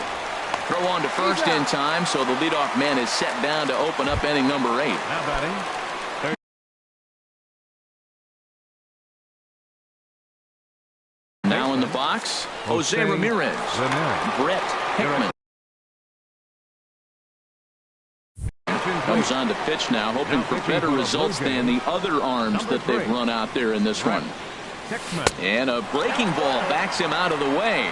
Throw on to first in time, so the leadoff man is set down to open up inning number 8. Now batting. Now in the box, Jose Ramirez. Brett Hickman comes on to pitch now, hoping for better results than the other arms that they've run out there in this one. And a breaking ball backs him out of the way.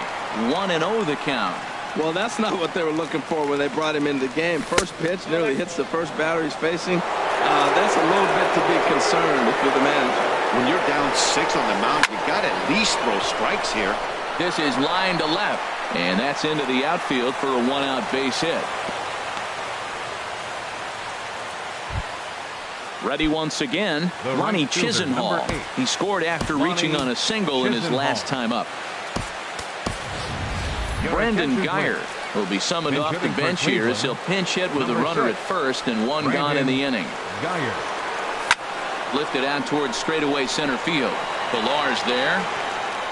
1-0 the count. Well, that's not what they were looking for when they brought him into the game. First pitch nearly hits the first batter he's facing. That's a little bit to be concerned if you're the manager. When you're down 6 on the mound, you got to at least throw strikes here. This is line to left, and that's into the outfield for a 1-out base hit. Ready once again, Ronnie Chisenhall. He scored after reaching on a single in his last time up. Brandon Geyer will be summoned off the bench here as he'll pinch hit with a runner at first and 1 gone in the inning. Lifted out towards straightaway center field. Pilar's there,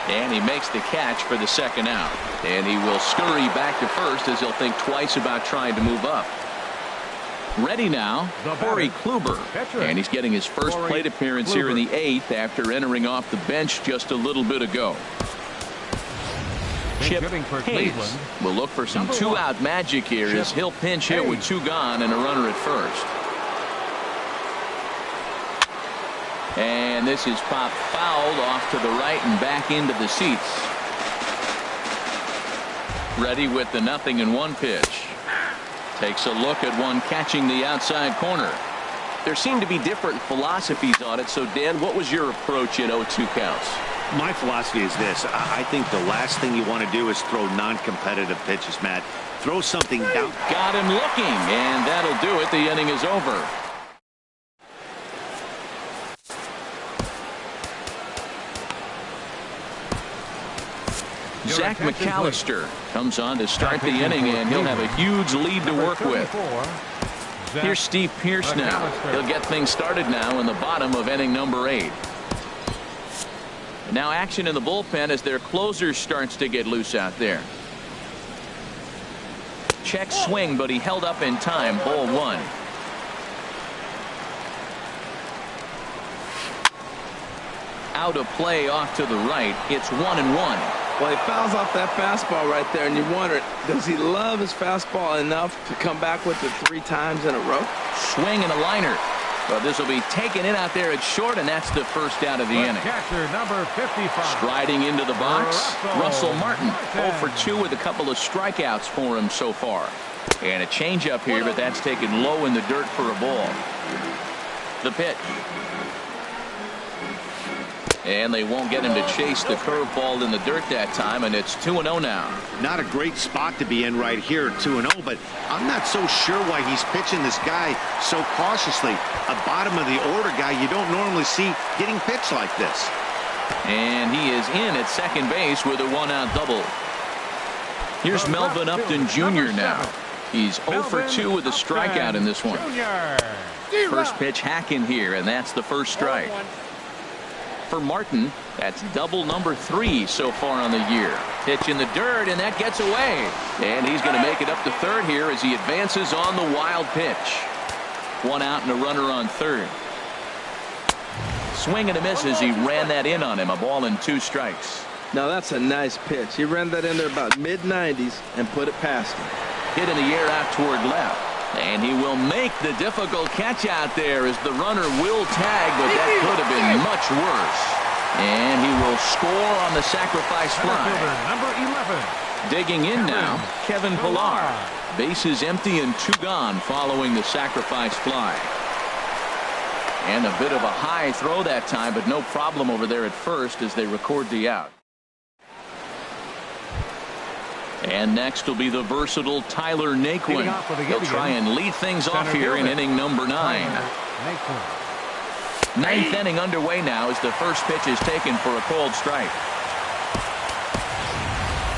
and he makes the catch for the 2nd out. And he will scurry back to first as he'll think twice about trying to move up. Ready now, Corey Kluber, and he's getting his first plate appearance here in the 8th after entering off the bench just a little bit ago. Chip Hayes will look for some 2-out magic here as he'll pinch hit with 2 gone and a runner at first. And this is popped fouled off to the right and back into the seats. Ready with the 0-1 pitch. Takes a look at one catching the outside corner. There seem to be different philosophies on it. So, Dan, what was your approach in 0-2 counts? My philosophy is this. I think the last thing you want to do is throw non-competitive pitches, Matt. Throw something down. Got him looking, and that'll do it. The inning is over. Zach McAllister comes on to start the inning, and he'll have a huge lead to work with. Here's Steve Pearce now. He'll get things started now in the bottom of inning number 8. And now action in the bullpen as their closer starts to get loose out there. Check swing, but he held up in time. Ball 1. Out of play off to the right. It's 1-1. Well, he fouls off that fastball right there, and you wonder, does he love his fastball enough to come back with it 3 times in a row? Swing and a liner. Well, this will be taken in out there at short, and that's the first out of the inning. Catcher number 55. Striding into the box, Russell Martin. 0 for 2 with a couple of strikeouts for him so far. And a changeup here, but that's taken low in the dirt for a ball. The pitch. And they won't get him to chase the curveball in the dirt that time, and it's 2-0 now. Not a great spot to be in right here, 2-0, but I'm not so sure why he's pitching this guy so cautiously. A bottom of the order guy you don't normally see getting pitched like this. And he is in at second base with a 1-out double. Here's Melvin Upton Jr. now. He's 0 for 2 with a strikeout in this one. First pitch hack in here, and that's the first strike. For Martin, that's double number 3 so far on the year. Pitch in the dirt, and that gets away. And he's going to make it up to third here as he advances on the wild pitch. 1 out and a runner on third. Swing and a miss as he ran that in on him. A ball and 2 strikes. Now that's a nice pitch. He ran that in there about mid-90s and put it past him. Hit in the air out toward left. And he will make the difficult catch out there as the runner will tag, but that could have been much worse. And he will score on the sacrifice fly. Number 11. Digging in now, Kevin Pillar. Bases empty and 2 gone following the sacrifice fly. And a bit of a high throw that time, but no problem over there at first as they record the out. And next will be the versatile Tyler Naquin. He'll try and lead things off here in inning number 9. 9th inning underway now as the first pitch is taken for a called strike.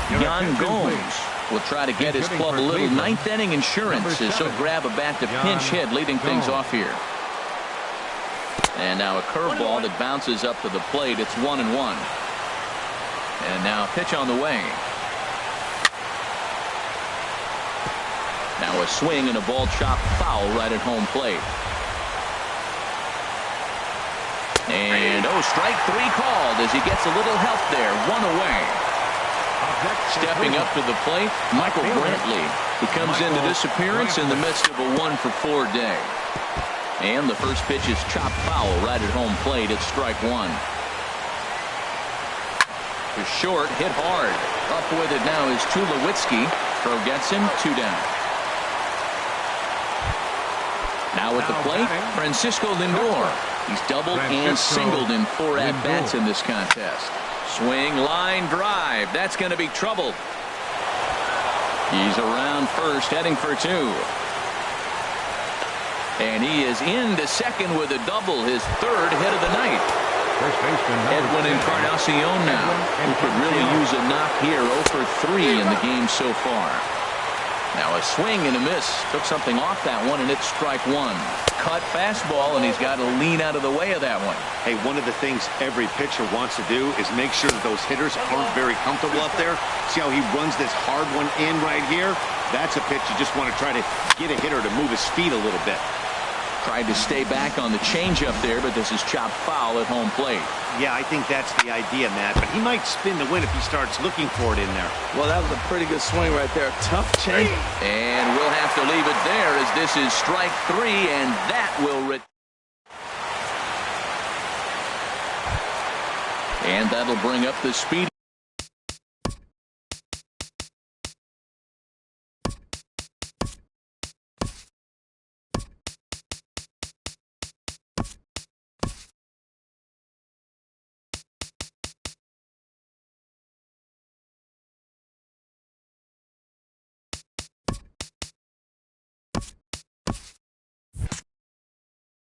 Yan Gomes will try to get his club a little 9th inning insurance as he'll grab a bat to pinch hit, leading things off here. And now a curveball that bounces up to the plate. It's 1-1. And now a pitch on the way. Now a swing and a ball chopped foul right at home plate. And strike 3 called as he gets a little help there. 1 away. Stepping up to the plate, Michael Brantley. He comes into this appearance in the midst of a 1 for 4 day. And the first pitch is chopped foul right at home plate. It's strike 1. To short, hit hard. Up with it now is Tulowitzki. Throw gets him, 2 down. Now at the plate, Francisco Lindor. He's doubled and singled in 4 at-bats in this contest. Swing, line, drive. That's going to be trouble. He's around first, heading for 2. And he is into second with a double, his 3rd hit of the night. Edwin Encarnacion now, who could really use a knock here. 0 for 3 in the game so far. Now a swing and a miss. Took something off that one, and it's strike 1. Cut fastball, and he's got to lean out of the way of that one. Hey, one of the things every pitcher wants to do is make sure that those hitters aren't very comfortable up there. See how he runs this hard one in right here? That's a pitch you just want to try to get a hitter to move his feet a little bit. Tried to stay back on the changeup there, but this is chopped foul at home plate. Yeah, I think that's the idea, Matt. But he might spin the win if he starts looking for it in there. Well, that was a pretty good swing right there. Tough change. And we'll have to leave it there as this is strike 3, and that will and that'll bring up the speed.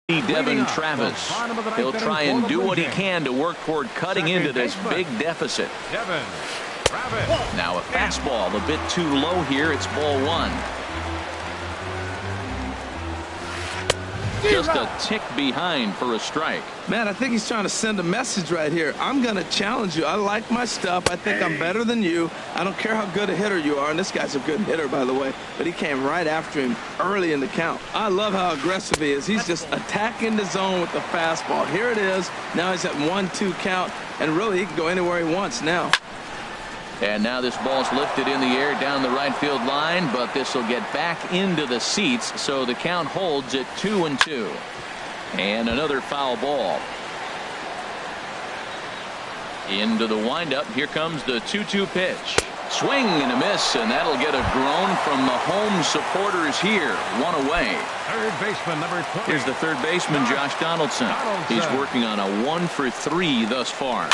Devin Travis. He'll try and do what he can to work toward cutting into this big deficit. Now a fastball a bit too low here. It's ball one. Just a tick behind for a strike. Man, I think he's trying to send a message right here. I'm going to challenge you. I like my stuff. I think I'm better than you. I don't care how good a hitter you are. And this guy's a good hitter, by the way. But he came right after him early in the count. I love how aggressive he is. He's just attacking the zone with the fastball. Here it is. Now he's at 1-2 count. And really, he can go anywhere he wants now. And now this ball's lifted in the air down the right field line, but this will get back into the seats, so the count holds at 2-2. And another foul ball. Into the windup. Here comes the 2-2 pitch. Swing and a miss, and that'll get a groan from the home supporters here. One away. Third baseman, number 20. Here's the third baseman, Josh Donaldson. He's working on a 1-for-3 thus far.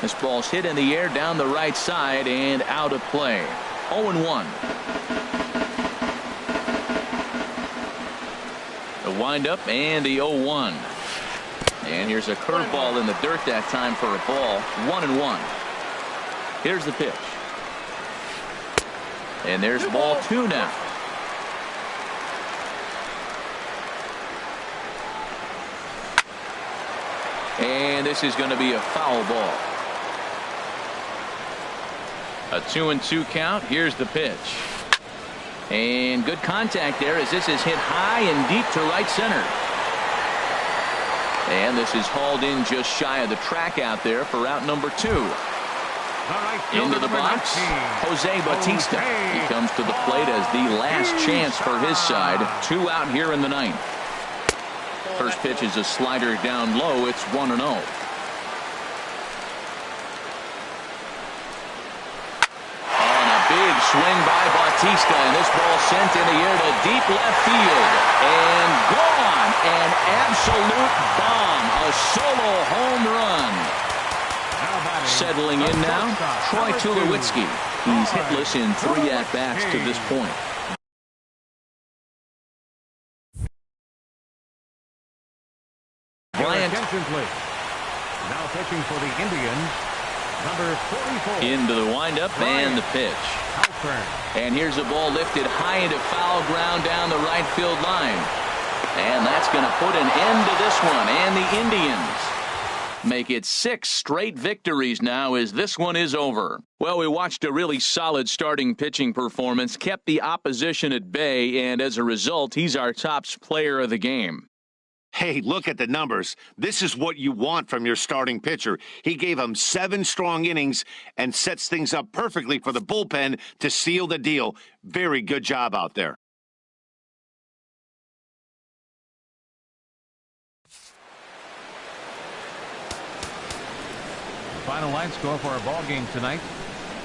This ball's hit in the air down the right side and out of play. 0-1. The windup and the 0-1. And here's a curveball in the dirt that time for a ball. 1-1. Here's the pitch. And there's ball two now. And this is going to be a foul ball. A 2-2 count. Here's the pitch. And good contact there as this is hit high and deep to right center. And this is hauled in just shy of the track out there for out number 2. Into the box, Jose Bautista. He comes to the plate as the last chance for his side. 2 out here in the ninth. First pitch is a slider down low. It's 1-0. Big swing by Bautista, and this ball sent in the air to deep left field. And gone. An absolute bomb. A solo home run. Settling in now, Troy Tulowitzki. He's hitless in 3 at-bats to this point. Bryant. Now pitching for the Indians, number 44. Into the windup and the pitch. And here's a ball lifted high into foul ground down the right field line. And that's going to put an end to this one. And the Indians make it 6 straight victories now as this one is over. Well, we watched a really solid starting pitching performance, kept the opposition at bay, and as a result, he's our top player of the game. Hey, look at the numbers. This is what you want from your starting pitcher. He gave him 7 strong innings and sets things up perfectly for the bullpen to seal the deal. Very good job out there. The final line score for our ball game tonight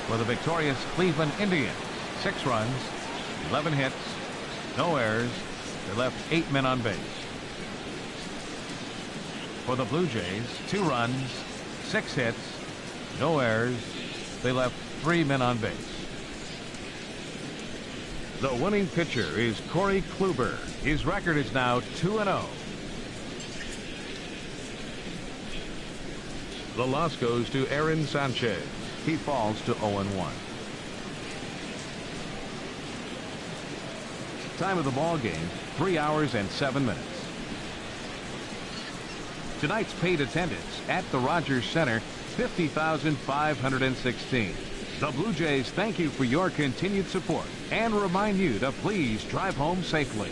for the victorious Cleveland Indians. 6 runs, 11 hits, no errors. They left 8 men on base. For the Blue Jays, 2 runs, 6 hits, no errors. They left 3 men on base. The winning pitcher is Corey Kluber. His record is now 2-0. The loss goes to Aaron Sanchez. He falls to 0-1. Time of the ball game, 3 hours and 7 minutes. Tonight's paid attendance at the Rogers Center, 50,516. The Blue Jays thank you for your continued support and remind you to please drive home safely.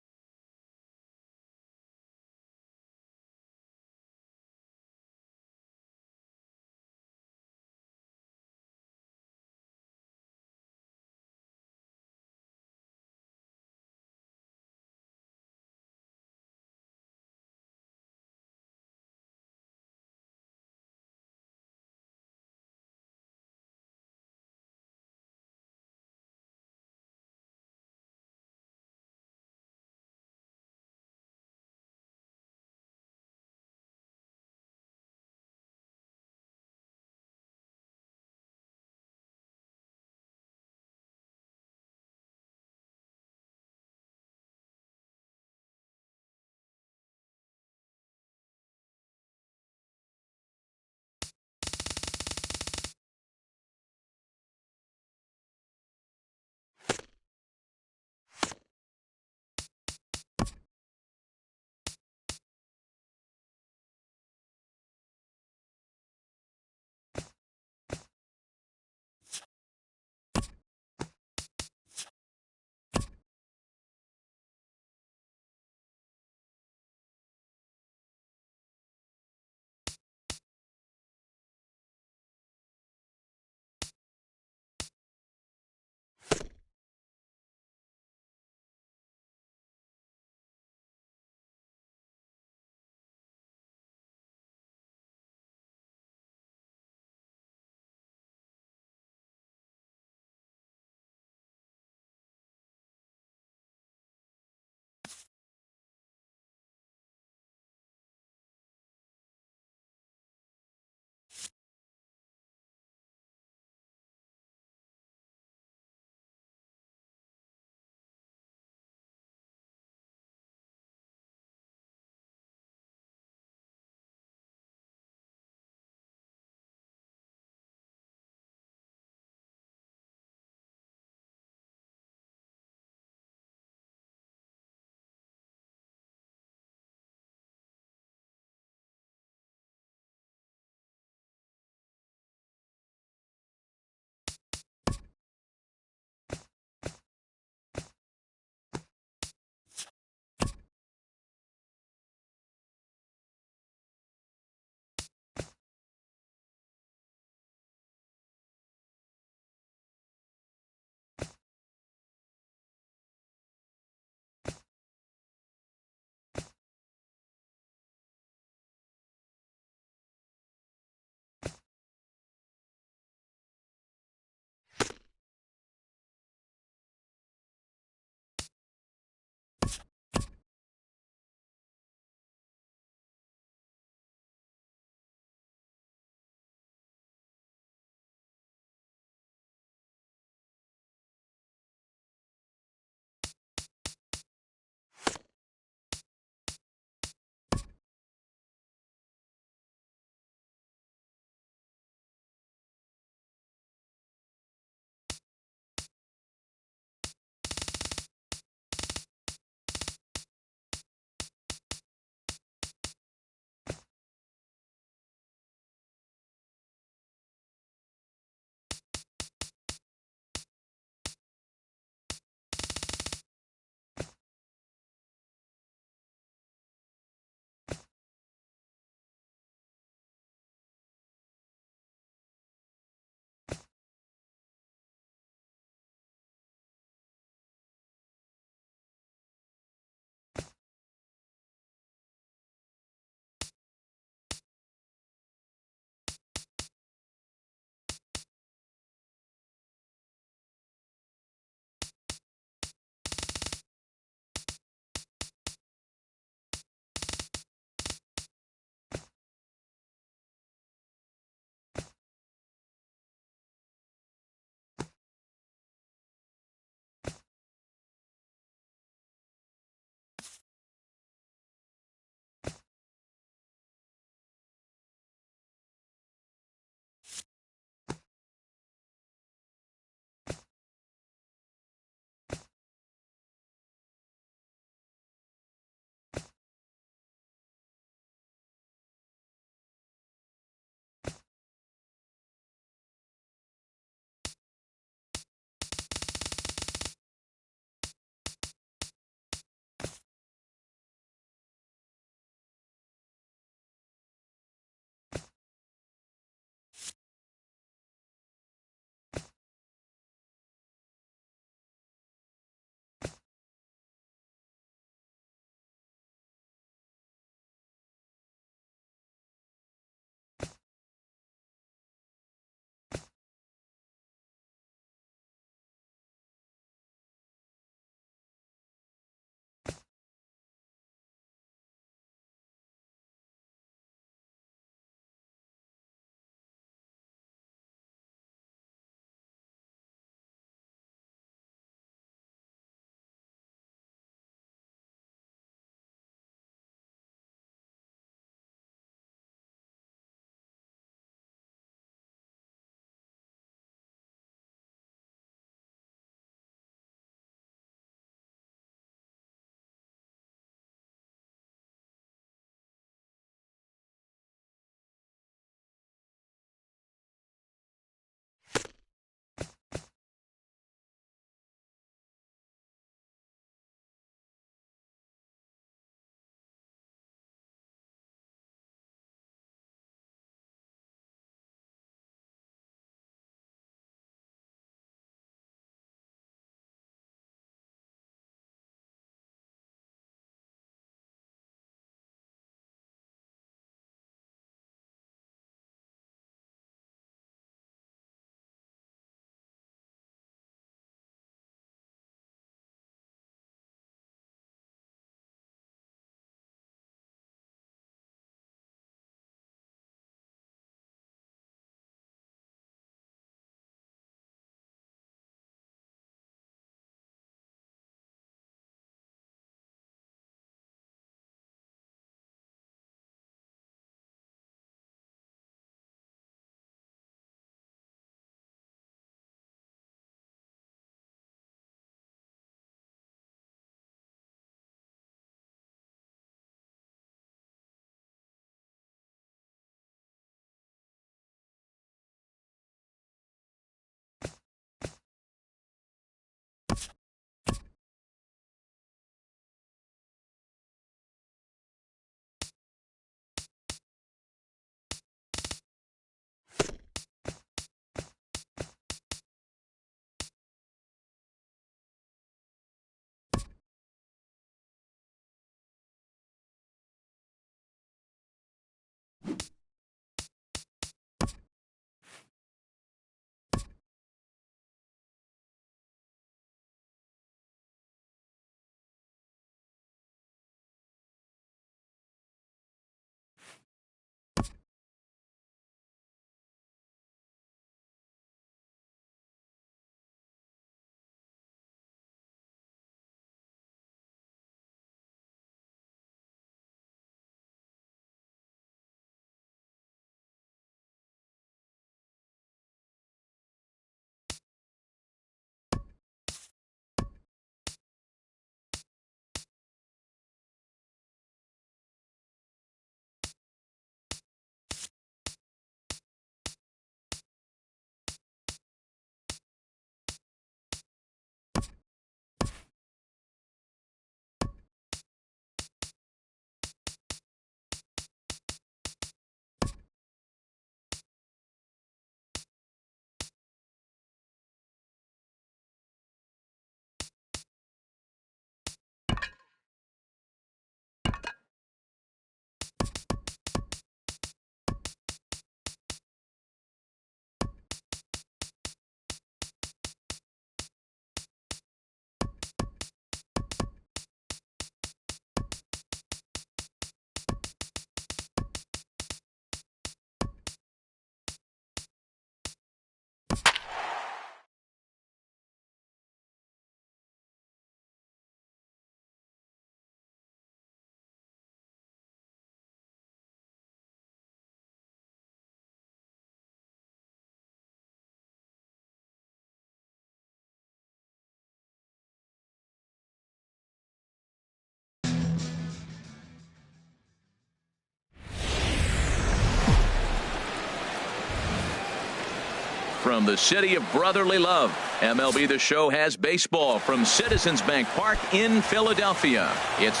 from the city of brotherly love. MLB The Show has baseball from Citizens Bank Park in Philadelphia. It's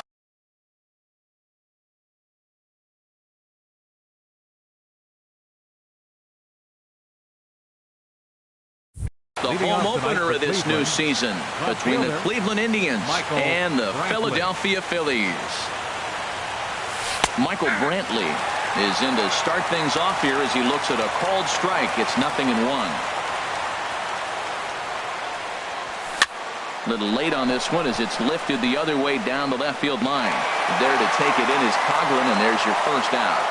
the home opener of this new season between the Cleveland Indians and the Philadelphia Phillies. Michael Brantley is in to start things off here as he looks at a called strike. It's 0-1. A little late on this one as it's lifted the other way down the left field line. There to take it in is Coghlan, and there's your first out.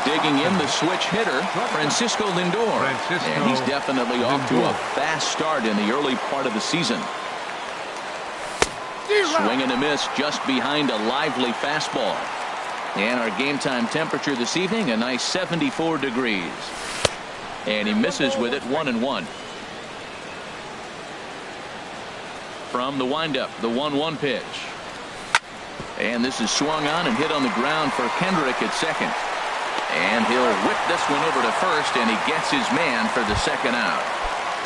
Digging in the switch hitter, Francisco Lindor. And he's definitely off to a fast start in the early part of the season. Swing and a miss just behind a lively fastball. And our game time temperature this evening, a nice 74 degrees. And he misses with it, 1-1. From the windup, the 1-1 pitch. And this is swung on and hit on the ground for Kendrick at second. And he'll whip this one over to first, and he gets his man for the second out.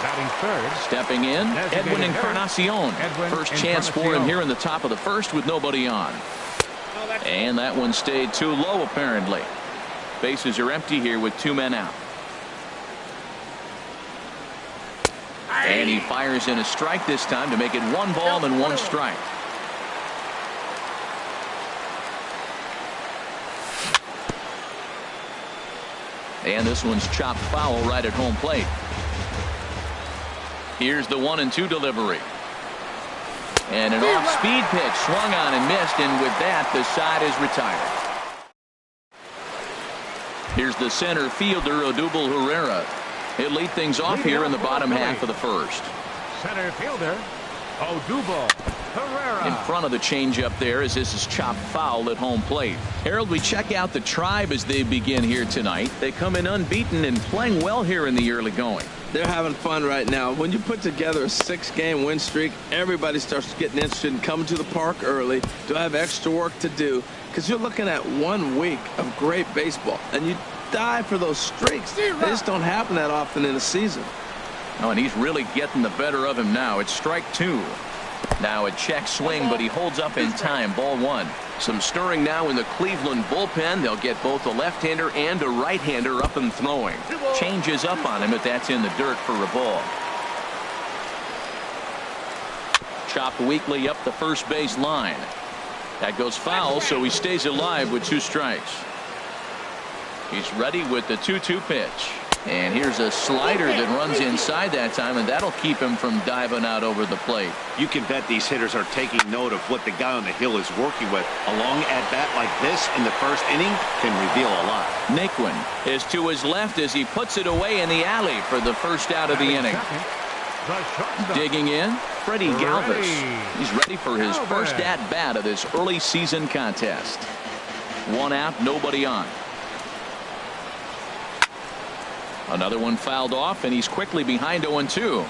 Batting third. Stepping in, Edwin Encarnacion. First chance for him here in the top of the first with nobody on. And that one stayed too low apparently. Bases are empty here with 2 men out. And he fires in a strike this time to make it 1 ball and 1 strike. And this one's chopped foul right at home plate. Here's the 1-2 delivery. And an off-speed pitch swung on and missed, and with that the side is retired. Here's the center fielder, Odubel Herrera. He'll lead things off here in the bottom half of the first. Center fielder, Odubel Herrera. In front of the changeup there as this is chopped foul at home plate. Harold, we check out the Tribe as they begin here tonight. They come in unbeaten and playing well here in the early going. They're having fun right now. When you put together a 6-game win streak, everybody starts getting interested in coming to the park early. Do I have extra work to do? Because you're looking at 1 week of great baseball, and you die for those streaks. They just don't happen that often in a season. Oh, and he's really getting the better of him now. It's strike 2. Now a check swing, but he holds up in time. Ball 1. Some stirring now in the Cleveland bullpen. They'll get both a left-hander and a right-hander up and throwing. Changes up on him, but that's in the dirt for a ball. Chopped weakly up the first base line. That goes foul, so he stays alive with 2 strikes. He's ready with the 2-2 pitch. And here's a slider that runs inside that time, and that'll keep him from diving out over the plate. You can bet these hitters are taking note of what the guy on the hill is working with. A long at-bat like this in the first inning can reveal a lot. Naquin is to his left as he puts it away in the alley for the first out of the inning. Digging in, Freddie Galvis. He's ready for his first at-bat of this early season contest. 1 out, nobody on. Another one fouled off, and he's quickly behind 0-2.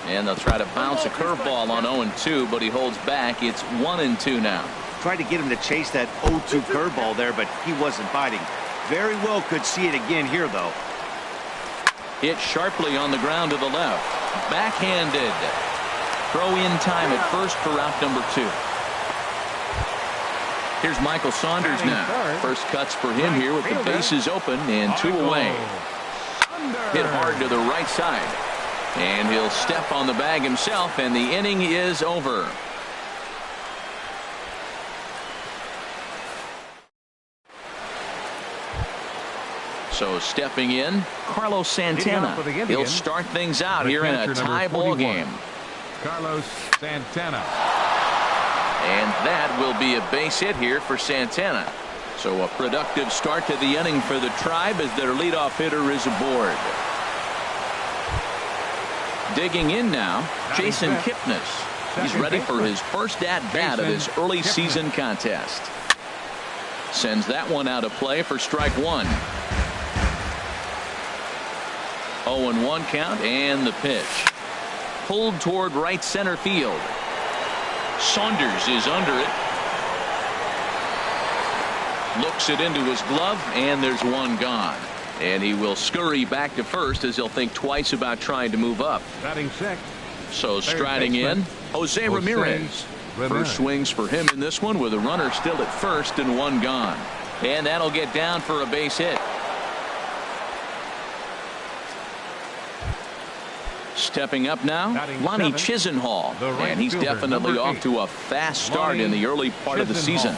And they'll try to bounce a curveball on 0-2, but he holds back. It's 1-2 now. Tried to get him to chase that 0-2 curveball there, but he wasn't biting. Very well could see it again here, though. Hit sharply on the ground to the left. Backhanded. Throw in time at first for out number 2. Here's Michael Saunders now. First cuts for him here with the bases open and 2 away. Hit hard to the right side. And he'll step on the bag himself, and the inning is over. So stepping in, Carlos Santana. He'll start things out here in a tie ball game. Carlos Santana. And that will be a base hit here for Santana. So a productive start to the inning for the Tribe as their leadoff hitter is aboard. Digging in now, Jason Kipnis. He's ready for his first at-bat of this early season contest. Sends that one out of play for strike 1. 0-1 count, and the pitch. Pulled toward right center field. Saunders is under it. Looks it into his glove, and there's one gone. And he will scurry back to first as he'll think twice about trying to move up. Batting sixth. So striding in, Jose Ramirez. First swings for him in this one with a runner still at first and one gone. And that'll get down for a base hit. Stepping up now, Lonnie Chisenhall. And he's definitely off to a fast start in the early part of the season.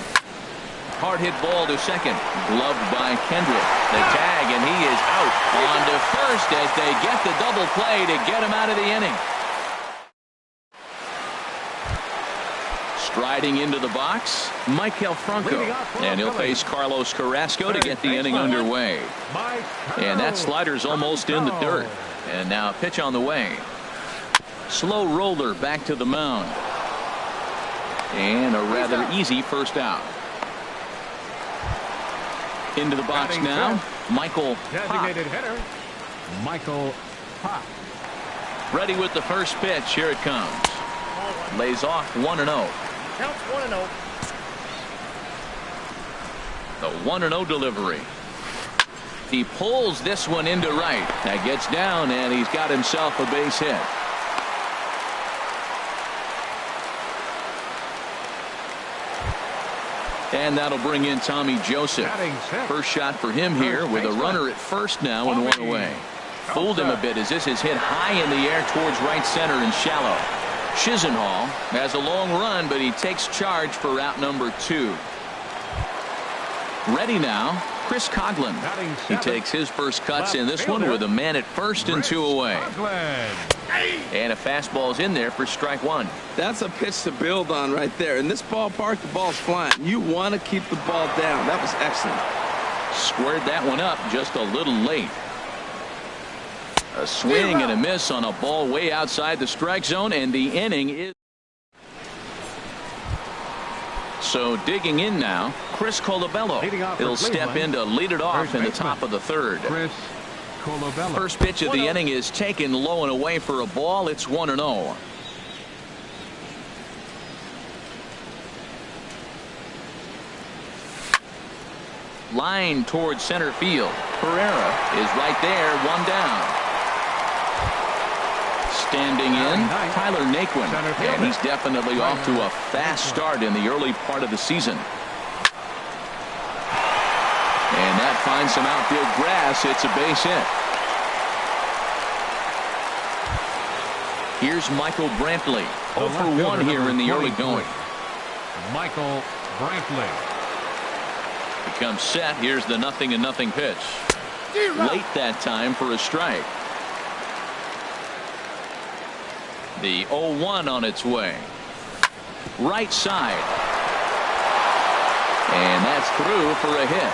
Hard hit ball to second, gloved by Kendrick. The tag, and he is out on to first as they get the double play to get him out of the inning. Striding into the box, Maikel Franco, and he'll face Carlos Carrasco to get the inning underway. And that slider's almost in the dirt. And now a pitch on the way. Slow roller back to the mound. And a rather easy first out. Into the box now, Michael Designated hitter, Michael Pop. Ready with the first pitch. Here it comes. Lays off 1-0. Counts 1-0. The 1-0 delivery. He pulls this one into right. That gets down, and he's got himself a base hit. And that'll bring in Tommy Joseph. First shot for him here with a runner at first now and one away. Fooled him a bit as this is hit high in the air towards right center and shallow. Chisenhall has a long run, but he takes charge for out number 2. Ready now, Chris Coughlin. He takes his first cuts in this one with a man at first and 2 away. And a fastball's in there for strike 1. That's a pitch to build on right there. In this ballpark, the ball's flying. You want to keep the ball down. That was excellent. Squared that one up just a little late. A swing and a miss on a ball way outside the strike zone, and the inning is. So digging in now, Chris Colabello. He'll step in to lead it off in the top of the third. First pitch of the inning is taken low and away for a ball. It's 1-0. Line towards center field. Pereira is right there, one down. Standing in, Tyler Naquin, and he's definitely off to a fast start in the early part of the season. And that finds some outfield grass. It's a base hit. Here's Michael Brantley. 0 for 1 here in the early going. Michael Brantley. Becomes set. Here's the 0-0 pitch. Late that time for a strike. The 0-1 on its way. Right side. And that's through for a hit.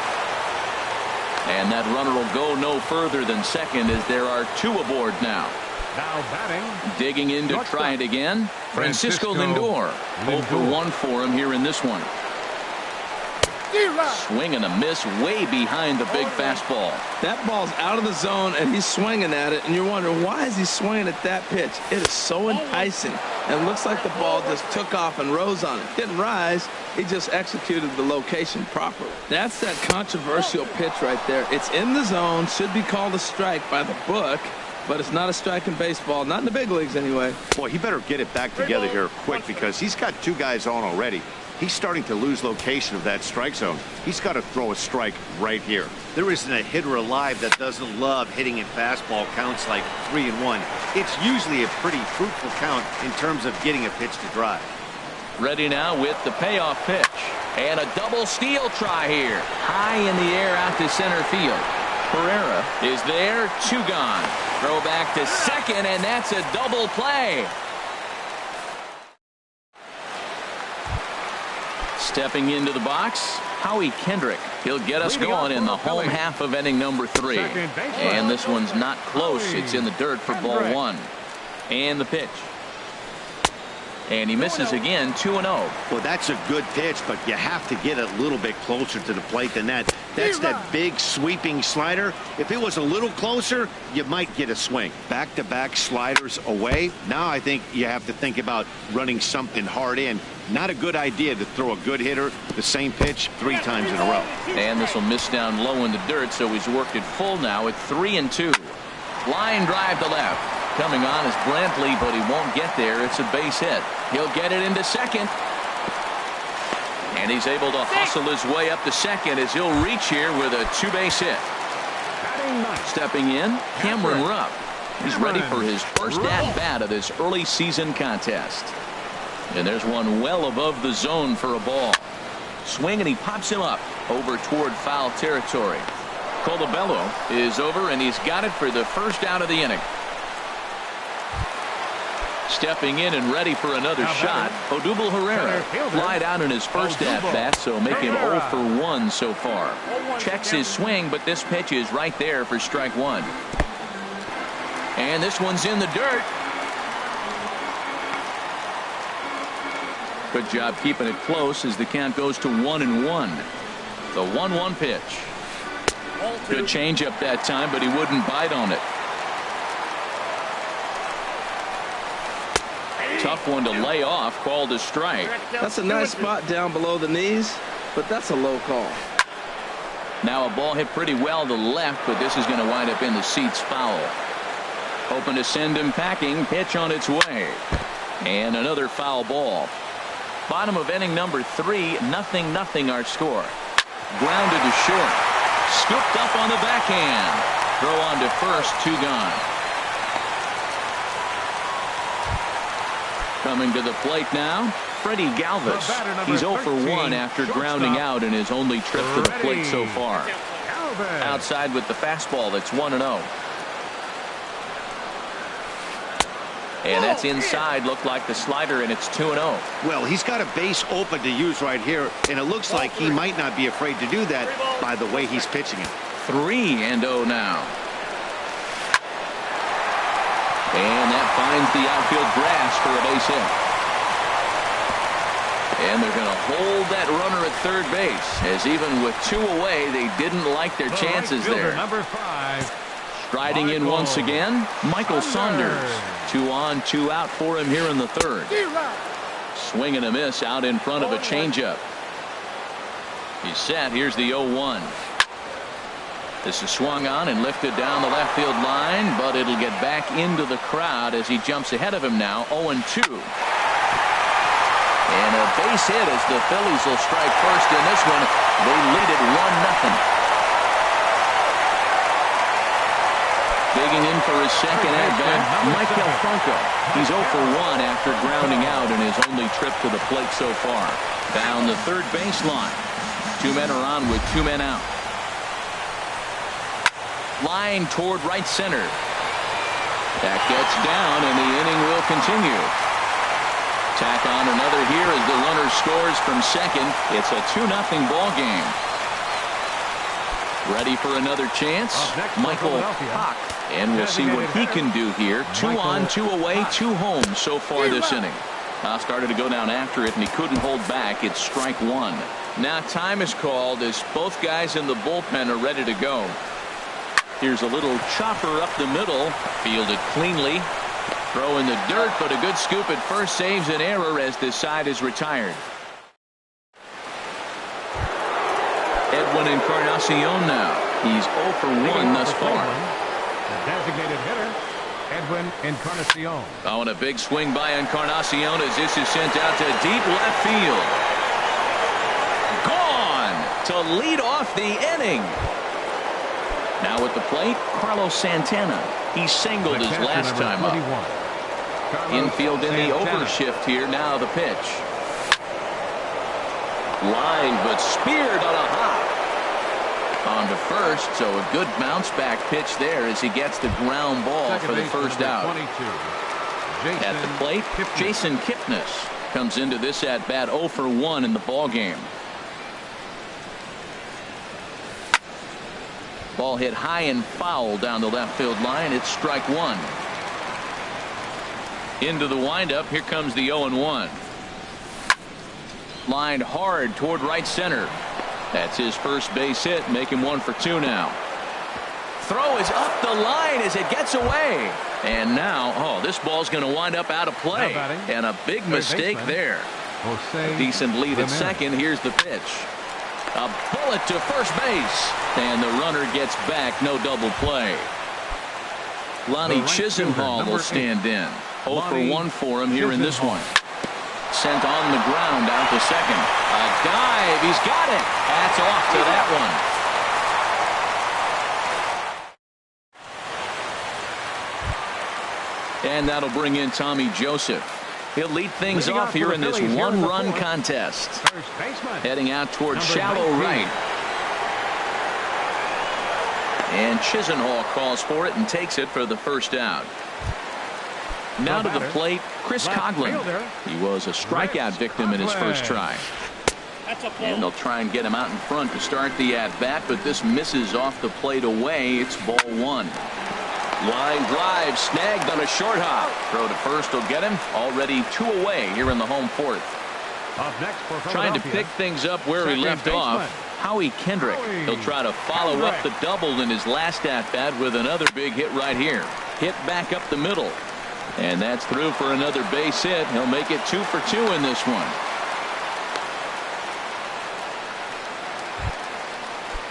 And that runner will go no further than second as there are 2 aboard now. Now batting. Digging in to try it again. Francisco Lindor. 0 for 1 for him here in this one. Swing and a miss way behind the big fastball. That ball's out of the zone, and he's swinging at it, and you're wondering, why is he swinging at that pitch? It is so enticing. And it looks like the ball just took off and rose on it. Didn't rise. He just executed the location properly. That's that controversial pitch right there. It's in the zone, should be called a strike by the book, but it's not a strike in baseball, not in the big leagues anyway. Boy, he better get it back together here quick because he's got 2 guys on already. He's starting to lose location of that strike zone. He's got to throw a strike right here. There isn't a hitter alive that doesn't love hitting in fastball counts like 3-1. It's usually a pretty fruitful count in terms of getting a pitch to drive. Ready now with the payoff pitch. And a double steal try here. High in the air out to center field. Pereira is there. 2 gone. Throw back to second, and that's a double play. Stepping into the box, Howie Kendrick. He'll get us going in the home half of inning number 3. And this one's not close. It's in the dirt for ball 1. And the pitch. And he misses again, 2-0. Well, that's a good pitch, but you have to get a little bit closer to the plate than that. That's that big sweeping slider. If it was a little closer, you might get a swing. Back-to-back sliders away. Now I think you have to think about running something hard in. Not a good idea to throw a good hitter the same pitch 3 times in a row. And this will miss down low in the dirt, so he's worked it full now at 3-2. Line drive to left. Coming on is Brantley, but he won't get there. It's a base hit. He'll get it into second. And he's able to hustle his way up to second as he'll reach here with a 2-base hit. Stepping in, Cameron Rupp. He's ready for his first at-bat of this early season contest. And there's one well above the zone for a ball. Swing, and he pops him up over toward foul territory. Colabello is over, and he's got it for the first out of the inning. Stepping in and ready for another shot, Odubel Herrera flied out in his first at-bat, so make him 0 for 1 so far. Checks his swing, but this pitch is right there for strike 1. And this one's in the dirt. Good job keeping it close as the count goes to 1-1. The 1-1 pitch. Good changeup that time, but he wouldn't bite on it. Tough one to lay off, called a strike. That's a nice spot down below the knees, but that's a low call. Now a ball hit pretty well to the left, but this is going to wind up in the seats foul. Hoping to send him packing. Pitch on its way. And another foul ball. Bottom of inning number 3, 0-0 our score. Grounded to short. Scooped up on the backhand. Throw on to first, 2 gone. Coming to the plate now, Freddie Galvis. He's 0 for 1 after grounding out in his only trip to the plate so far. Outside with the fastball, that's 1-0. And that's inside, looked like the slider, and it's 2-0. Well, he's got a base open to use right here, and it looks like he might not be afraid to do that by the way he's pitching it. 3-0 now. And that finds the outfield grass for a base hit. And they're going to hold that runner at third base, as even with 2 away, they didn't like their chances there. Number 5. Striding in once again, Michael Saunders. 2 on, 2 out for him here in the third. Swing and a miss out in front of a changeup. He's set. Here's the 0-1. This is swung on and lifted down the left field line, but it'll get back into the crowd as he jumps ahead of him now, 0-2. And a base hit as the Phillies will strike first in this one. They lead it 1-0. Digging in for his second at-bat, Michael Franco. He's 0 for 1 after grounding out in his only trip to the plate so far. Down the third baseline. 2 men are on with 2 men out. Line toward right center. That gets down, and the inning will continue. Tack on another here as the runner scores from second. It's a 2-0 ball game. Ready for another chance, Michael Hawk. And we'll see what he can do here. 2 on, 2 away, 2 home so far this inning. Started to go down after it, and he couldn't hold back. It's strike 1. Now time is called as both guys in the bullpen are ready to go. Here's a little chopper up the middle. Fielded cleanly. Throw in the dirt, but a good scoop at first saves an error as this side is retired. Edwin Encarnacion now. He's 0 for 1 thus far. The designated hitter, Edwin Encarnacion. Oh, and a big swing by Encarnacion as this is sent out to deep left field. Gone to lead off the inning. Now at the plate, Carlos Santana. He singled his last time up. Infield in the overshift here. Now the pitch. Line, but speared on a hop. On to first, so a good bounce back pitch there as he gets the ground ball for the first out. At the plate, Jason Kipnis comes into this at bat 0 for 1 in the ball game. Ball hit high and foul down the left field line. It's strike 1. Into the windup. Here comes the 0-1. Lined hard toward right center. That's his first base hit. Make him 1 for 2 now. Throw is up the line as it gets away. And now, this ball's going to wind up out of play. And a big mistake there. A decent lead at second. Here's the pitch. A bullet to first base. And the runner gets back. No double play. Lonnie Chisenhall will stand in. 0 for 1 for him here in this one. Sent on the ground out to second. A dive. He's got it. That's off to that one. And that'll bring in Tommy Joseph. He'll lead things off here in this one-run contest. Heading out towards shallow right. And Chisenhall calls for it and takes it for the first out. Now to the plate, Chris Coughlin. He was a strikeout victim in his first try. And they'll try and get him out in front to start the at-bat, but this misses off the plate away. It's ball 1. Line drive snagged on a short hop. Throw to first will get him. Already 2 away here in the home 4th. Up next for trying to pick things up where he left off. Howie Kendrick. He'll try to follow up the double in his last at-bat with another big hit right here. Hit back up the middle. And that's through for another base hit. He'll make it 2 for 2 in this one.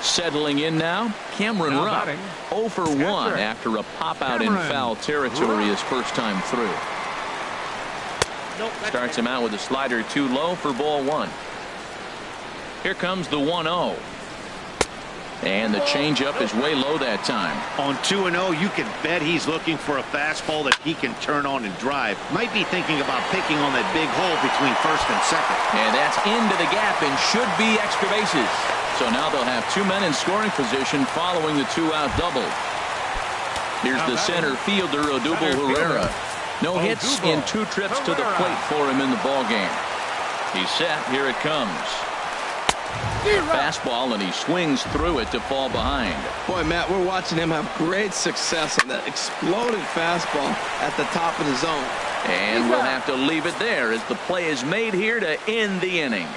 Settling in now, Cameron Rupp. 0 for 1 after a pop-out in foul territory his first time through. Starts him out with a slider too low for ball 1. Here comes the 1-0. And the changeup is way low that time. On 2-0, you can bet he's looking for a fastball that he can turn on and drive. Might be thinking about picking on that big hole between first and second. And that's into the gap and should be extra bases. So now they'll have 2 men in scoring position following the 2-out double. Here's the center fielder, Odubel Herrera. No hits in 2 trips to the plate for him in the ballgame. He's set. Here it comes. Fastball, and he swings through it to fall behind. Boy, Matt, we're watching him have great success on that exploding fastball at the top of the zone. And we'll have to leave it there as the play is made here to end the inning.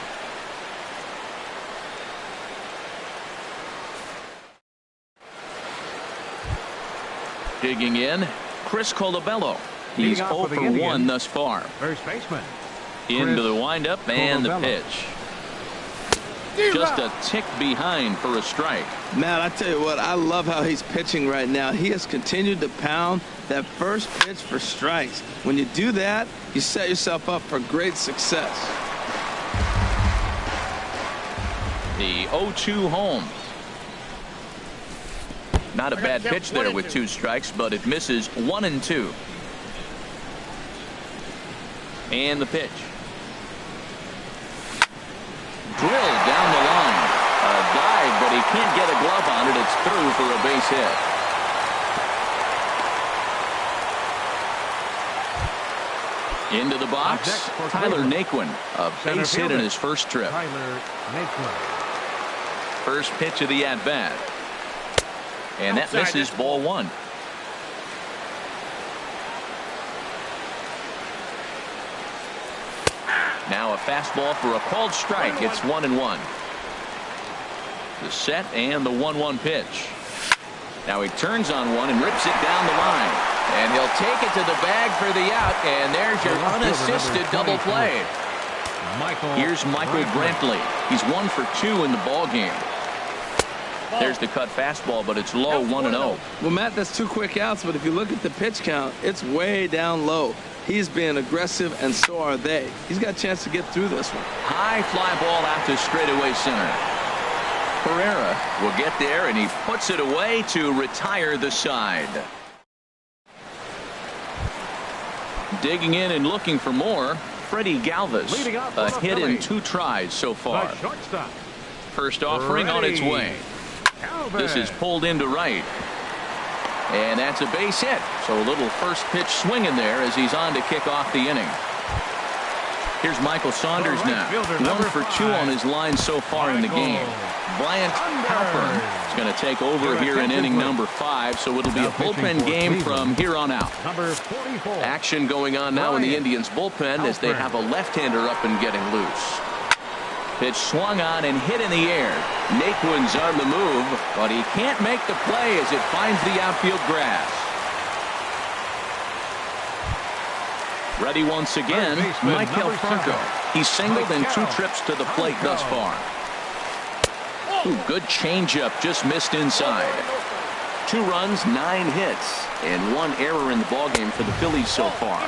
Digging in, Chris Colabello. He's 0 for 1 thus far. First baseman. Into the windup and the pitch. Just a tick behind for a strike. Matt, I tell you what, I love how he's pitching right now. He has continued to pound that first pitch for strikes. When you do that, you set yourself up for great success. The 0-2 Holmes. Not a bad pitch there with 2 strikes, but it misses 1 and 2. And the pitch. Drilled down the line. A dive, but he can't get a glove on it. It's through for a base hit. Into the box, Tyler Naquin. A base hit in his first trip. First pitch of the at-bat. And that misses ball 1. Now a fastball for a called strike. It's 1-1. The set and the 1-1 pitch. Now he turns on one and rips it down the line. And he'll take it to the bag for the out. And there's your unassisted double play. Here's Michael Brantley. He's 1 for 2 in the ball game. There's the cut fastball, but it's low, 1-0. Well, Matt, that's 2 quick outs, but if you look at the pitch count, it's way down low. He's being aggressive, and so are they. He's got a chance to get through this one. High fly ball out to straightaway center. Herrera will get there, and he puts it away to retire the side. Digging in and looking for more, Freddie Galvis. A hit in 2 tries so far. First offering on its way. This is pulled into right. And that's a base hit. So a little first pitch swing in there as he's on to kick off the inning. Here's Michael Saunders now. 1 for 2 on his line so far in the game. Bryant Halpern is going to take over here in inning number 5, so it'll be a bullpen game from here on out. Action going on now in the Indians bullpen as they have a left-hander up and getting loose. Pitch swung on and hit in the air. Naquin's on the move, but he can't make the play as it finds the outfield grass. Ready once again, Michael Franco. He's singled in 2 trips to the plate thus far. Ooh, good changeup, just missed inside. 2 runs, 9 hits, and 1 error in the ballgame for the Phillies so far.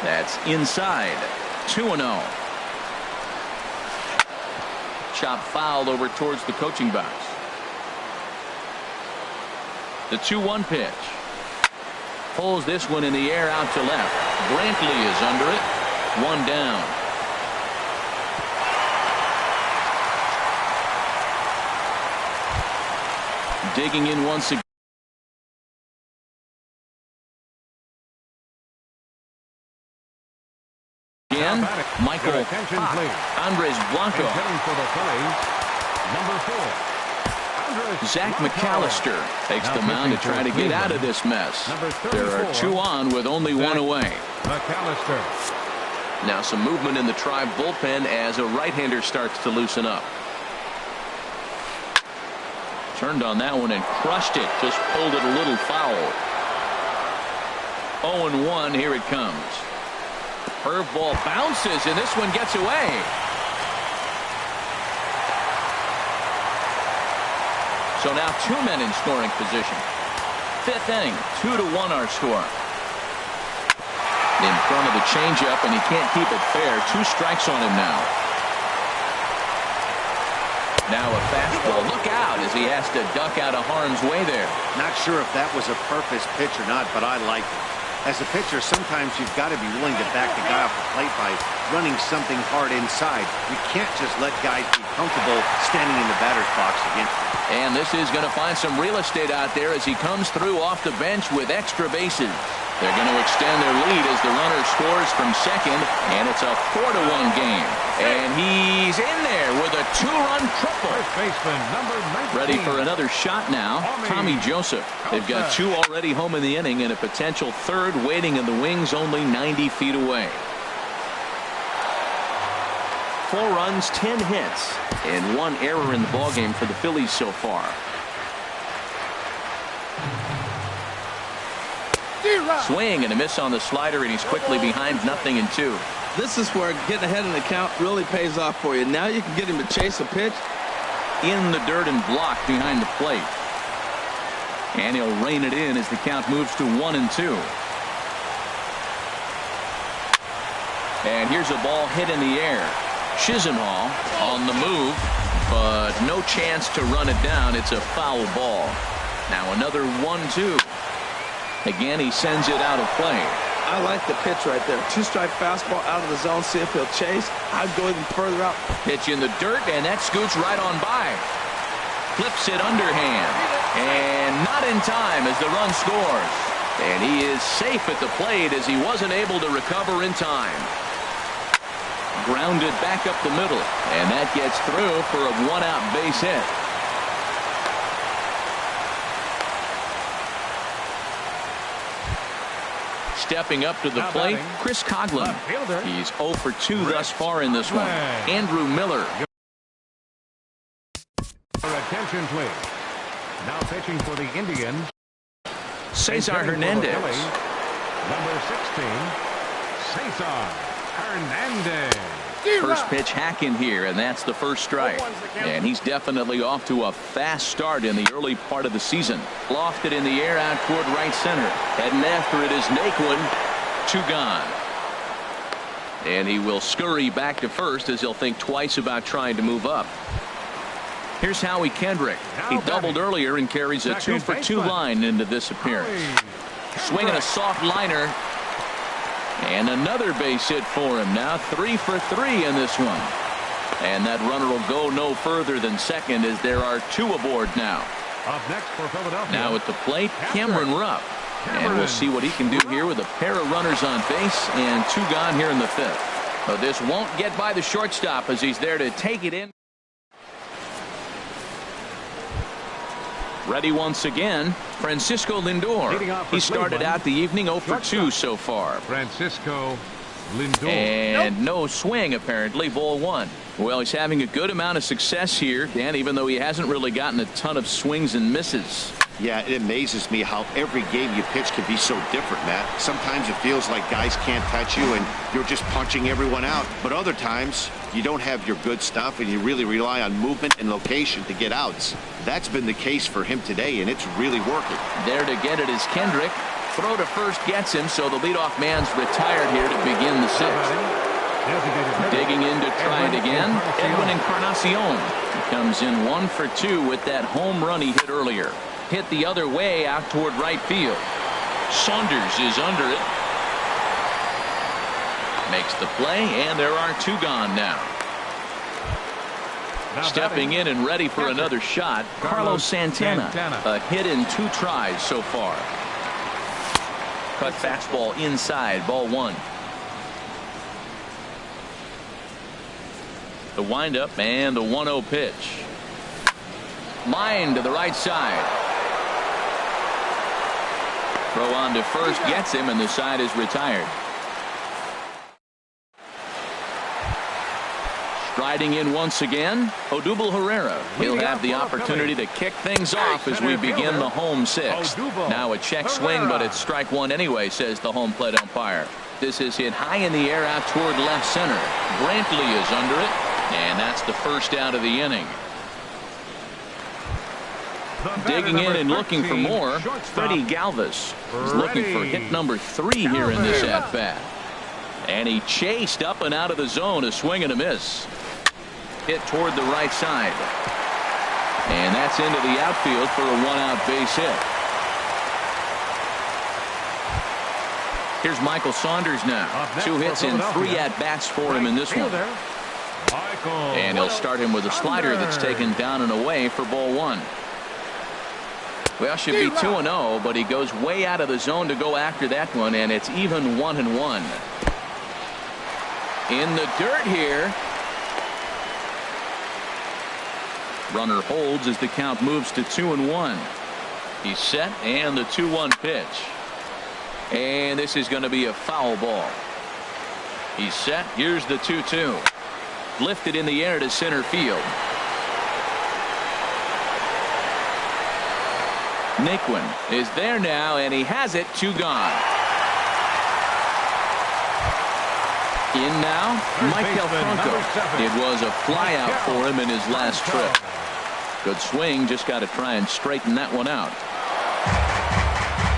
That's inside. 2-0. Chop foul over towards the coaching box. The 2-1 pitch. Pulls this one in the air out to left. Brantley is under it. 1 down. Digging in once again. Michael Andres Blanco. Number 4. Zach McAllister takes the mound to try to get out of this mess. There are 2 on with only 1 away. Now some movement in the Tribe bullpen as a right-hander starts to loosen up. Turned on that one and crushed it. Just pulled it a little foul. 0-1. Here it comes. Curveball bounces, and this one gets away. So now 2 men in scoring position. 5th inning, 2-1 our score. In front of the changeup, and he can't keep it fair. 2 strikes on him now. Now a fastball. Look out as he has to duck out of harm's way there. Not sure if that was a purpose pitch or not, but I like it. As a pitcher, sometimes you've got to be willing to back the guy off the plate by running something hard inside. You can't just let guys be comfortable standing in the batter's box against him. And this is going to find some real estate out there as he comes through off the bench with extra bases. They're going to extend their lead as the runner scores from second, and it's a 4-1 game. And he's in there with a 2-run triple. Ready for another shot now, Tommy Joseph. They've got 2 already home in the inning and a potential 3rd waiting in the wings only 90 feet away. 4 runs, 10 hits, and 1 error in the ballgame for the Phillies so far. Swing and a miss on the slider, and he's quickly behind 0-2. This is where getting ahead in the count really pays off for you. Now you can get him to chase a pitch. In the dirt and blocked behind the plate. And he'll rein it in as the count moves to 1-2. And here's a ball hit in the air. Chisenhall on the move, but no chance to run it down. It's a foul ball. Now another 1-2. Again, he sends it out of play. I like the pitch right there. 2-strike fastball out of the zone. See if he'll chase. I'd go even further out. Pitch in the dirt, and that scoots right on by. Flips it underhand. And not in time as the run scores. And he is safe at the plate as he wasn't able to recover in time. Grounded back up the middle. And that gets through for a 1-out base hit. Stepping up to the plate, Chris Coghlan. He's 0 for 2 thus far in this one. Andrew Miller. Attention, please. Now pitching for the Indians, Cesar Hernandez. Number 16, Cesar Hernandez. First pitch hack in here, and that's the first strike. And he's definitely off to a fast start in the early part of the season. Lofted in the air out toward right center. Heading after it is Naquin. 2 gone. And he will scurry back to first as he'll think twice about trying to move up. Here's Howie Kendrick. He doubled earlier and carries a 2 for 2 line into this appearance. Swinging a soft liner. And another base hit for him. Now 3 for 3 in this one. And that runner will go no further than second as there are 2 aboard now. Up next for Philadelphia. Now at the plate, Cameron Rupp. And we'll see what he can do here with a pair of runners on base and 2 gone here in the 5th. But this won't get by the shortstop as he's there to take it in. Ready once again, Francisco Lindor. He started out the evening 0 for 2 so far. Francisco Lindor. And no swing, apparently, ball 1. Well, he's having a good amount of success here, Dan, even though he hasn't really gotten a ton of swings and misses. Yeah, it amazes me how every game you pitch can be so different, Matt. Sometimes it feels like guys can't touch you and you're just punching everyone out. But other times, you don't have your good stuff and you really rely on movement and location to get outs. That's been the case for him today, and it's really working. There to get it is Kendrick. Throw to first gets him, so the leadoff man's retired here to begin the 6th. Digging in to try it again, Edwin Encarnacion. He comes in 1 for 2 with that home run he hit earlier. Hit the other way out toward right field. Saunders is under it. Makes the play, and there are 2 gone now. Stepping in and ready for another shot, Carlos Santana. A hit in 2 tries so far. Cut fastball inside, ball 1. The windup and the 1-0 pitch. Line to the right side. Throw on to first gets him, and the side is retired. Striding in once again, Odubel Herrera. He'll have the opportunity to kick things off as we begin the home 6th. Now a check swing, but it's strike 1 anyway, says the home plate umpire. This is hit high in the air out toward left center. Brantley is under it, and that's the first out of the inning. Digging in and looking for more, Freddie Galvis is looking for hit number 3 here in this at-bat. And he chased up and out of the zone, a swing and a miss. Hit toward the right side. And that's into the outfield for a 1-out base hit. Here's Michael Saunders now. 2 hits and 3 at-bats for him in this one. And he'll start him with a slider that's taken down and away for ball 1. Well, should be 2-0, but he goes way out of the zone to go after that one, and it's even 1-1. In the dirt here. Runner holds as the count moves to 2-1. He's set, and the 2-1 pitch. And this is going to be a foul ball. He's set. Here's the 2-2. Lifted in the air to center field. Naquin is there now, and he has it. 2 gone. In now, Michael Franco. It was a flyout for him in his last trip. Good swing, just got to try and straighten that one out.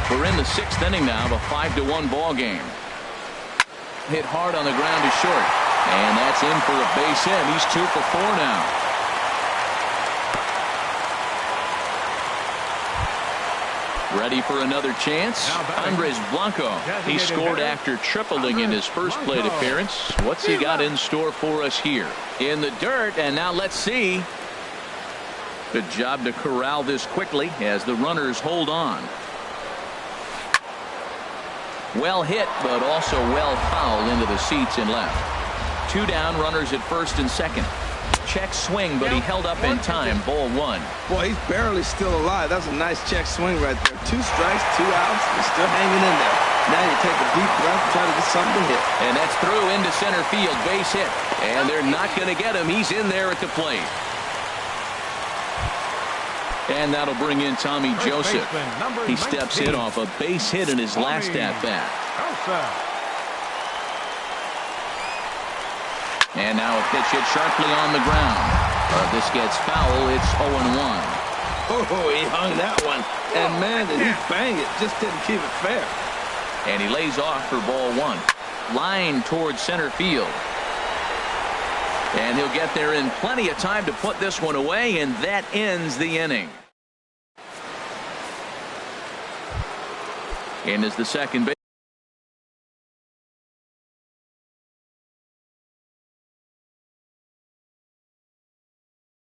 We're in the 6th inning now of a 5-1 ball game. Hit hard on the ground to short, and that's in for a base hit. He's 2 for 4 now. Ready for another chance? Andres Blanco. He scored after tripling in his first plate appearance. What's he got in store for us here? In the dirt, and now let's see. Good job to corral this quickly as the runners hold on. Well hit, but also well fouled into the seats and left. 2 down, runners at first and second. Check swing, but he held up in time. Ball 1. Boy, he's barely still alive. That's a nice check swing right there. 2 strikes, 2 outs. He's still hanging in there. Now you take a deep breath, try to get something to hit. And that's through into center field. Base hit. And they're not going to get him. He's in there at the plate. And that'll bring in Tommy Joseph. He steps in off a base hit in his last at-bat. And now a pitch hit sharply on the ground. This gets foul. It's 0-1. Oh, he hung that one. And man, did he bang it. Just didn't keep it fair. And he lays off for ball 1. Line towards center field. And he'll get there in plenty of time to put this one away, and that ends the inning. And as the second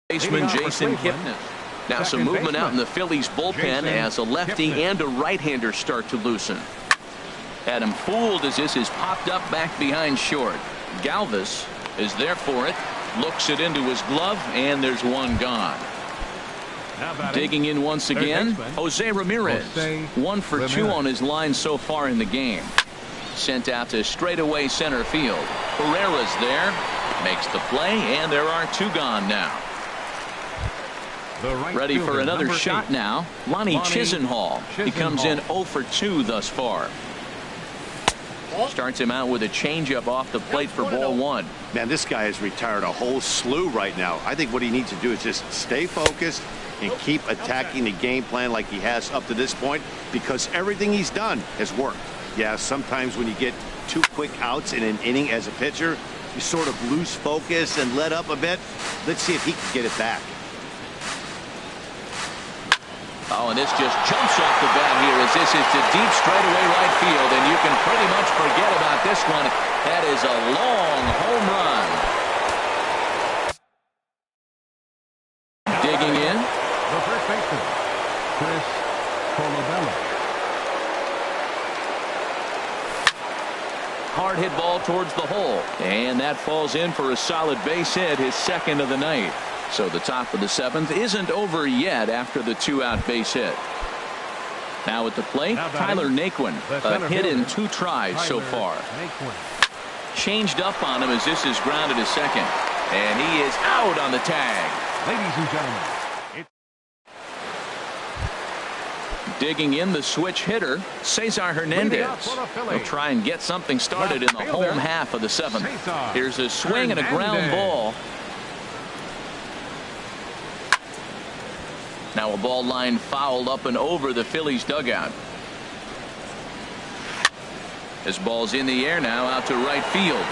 baseman Jason Kipnis. Now some movement out in the Phillies bullpen as a lefty and a right-hander start to loosen. Had him fooled as this is popped up back behind short. Galvis is there for it. Looks it into his glove, and there's one gone. Digging in once again, Jose Ramirez. 1 for 2 on his line so far in the game. Sent out to straightaway center field. Pereira's there. Makes the play, and there are 2 gone now. Ready for another shot now. Lonnie Chisenhall. He comes in 0 for 2 thus far. Starts him out with a changeup off the plate for ball 1. Man, this guy has retired a whole slew right now. I think what he needs to do is just stay focused and keep attacking the game plan like he has up to this point, because everything he's done has worked. Yeah, sometimes when you get 2 quick outs in an inning as a pitcher, you sort of lose focus and let up a bit. Let's see if he can get it back. Oh, and this just jumps off the bat here as this is to deep straightaway right field, and you can pretty much forget about this one. That is a long home run. Digging in. The first baseman, Chris Colabello. Hard hit ball towards the hole, and that falls in for a solid base hit, his 2nd of the night. So the top of the 7th isn't over yet after the 2-out base hit. Now at the plate, Tyler Naquin, a hit in 2 tries so far. Changed up on him as this is grounded to second, and he is out on the tag. Ladies and gentlemen. Digging in, the switch hitter, Cesar Hernandez. He'll try and get something started in the home half of the 7th. Here's a swing and a ground ball. Now a ball line fouled up and over the Phillies dugout. This ball's in the air now out to right field.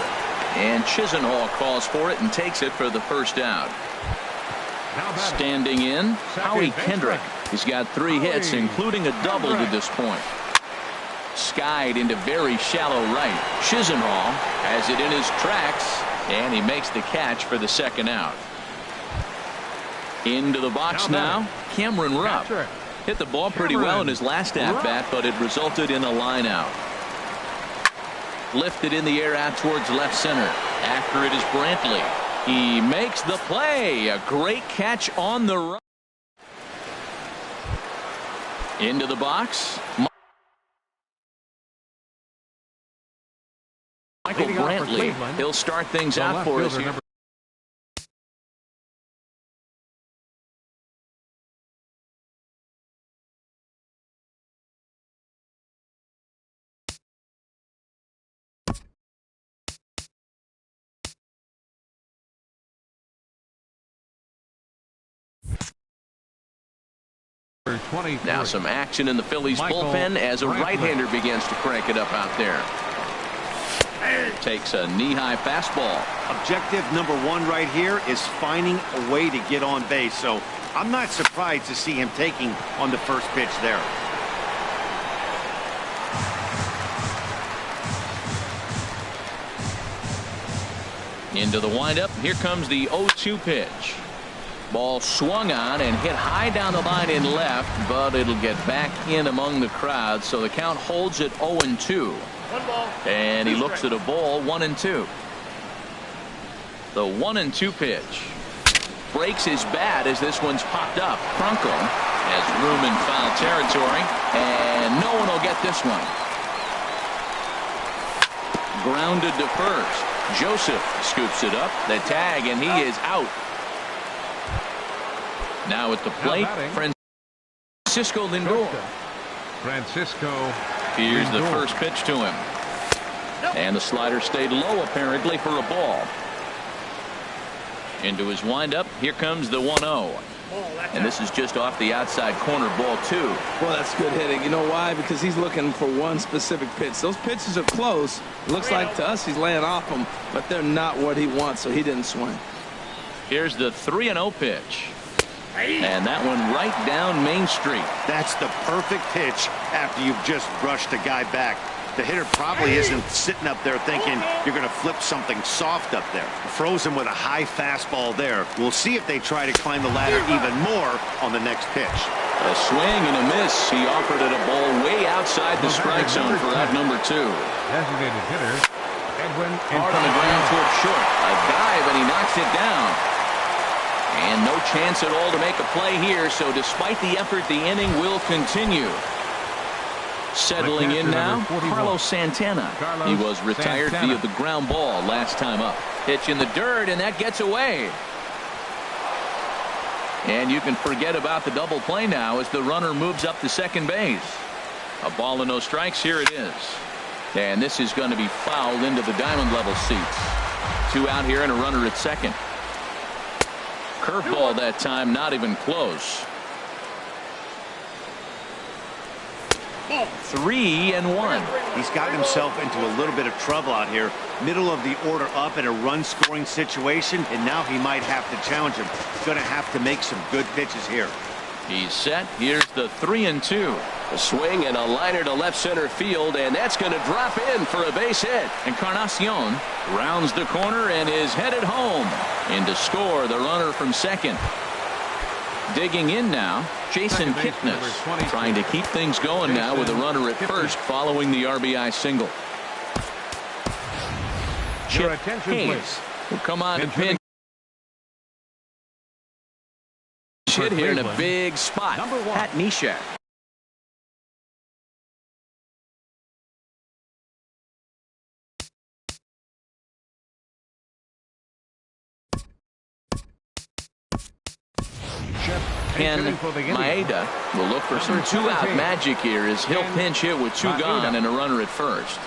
And Chisenhall calls for it and takes it for the first out. Standing in, Howie Kendrick. He's got 3 hits, including a double to this point. Skied into very shallow right. Chisenhall has it in his tracks, and he makes the catch for the 2nd out. Into the box now, Cameron Rupp. Hit the ball pretty well in his last at-bat, but it resulted in a line out. Lifted in the air out towards left center. After it is Brantley. He makes the play. A great catch on the run. Into the box. Michael Brantley. He'll start things out for us here. Now some action in the Phillies bullpen as a right-hander begins to crank it up out there. Takes a knee-high fastball. Objective number 1 right here is finding a way to get on base. So I'm not surprised to see him taking on the first pitch there. Into the windup. Here comes the 0-2 pitch. Ball swung on and hit high down the line in left, but it'll get back in among the crowd, so the count holds at 0-2. And he looks at a ball, 1-2. The 1-2 pitch. Breaks his bat as this one's popped up. Franco has room in foul territory, and no one will get this one. Grounded to first. Joseph scoops it up. The tag, and he is out. Now at the plate, Francisco Lindor. Here's the first pitch to him. And the slider stayed low apparently for a ball. Into his windup. Here comes the 1-0. And this is just off the outside corner, ball 2. Well, that's good hitting. You know why? Because he's looking for one specific pitch. Those pitches are close. It looks like to us he's laying off them, but they're not what he wants, so he didn't swing. Here's the 3-0 pitch. And that one right down Main Street. That's the perfect pitch after you've just brushed a guy back. The hitter probably isn't sitting up there thinking you're going to flip something soft up there. Froze him with a high fastball there. We'll see if they try to climb the ladder even more on the next pitch. A swing and a miss. He offered it a ball way outside the strike zone for out number 2. Designated hitter, Hard on the ground towards short. A dive, and he knocks it down. And no chance at all to make a play here, so despite the effort, the inning will continue. Settling in now, Carlos Santana. He was retired via the ground ball last time up. Pitch in the dirt, and that gets away. And you can forget about the double play now as the runner moves up to second base. A ball and no strikes. Here it is. And this is going to be fouled into the diamond level seats. 2 out here and a runner at second. Curveball that time, not even close. 3-1. He's gotten himself into a little bit of trouble out here. Middle of the order up in a run scoring situation, and now he might have to challenge him. Going to have to make some good pitches here. He's set. Here's the 3-2. A swing and a liner to left center field, and that's going to drop in for a base hit. Encarnacion rounds the corner and is headed home. In to score, the runner from second. Digging in now, Jason Kipnis, trying to keep things going now with a runner at first following the RBI single. Chip Hayes will come on to pinch hit here in a big spot. Pat Neshek. Ken Maeda will look for some 2-out magic here as he'll pinch hit with 2 gone and a runner at first.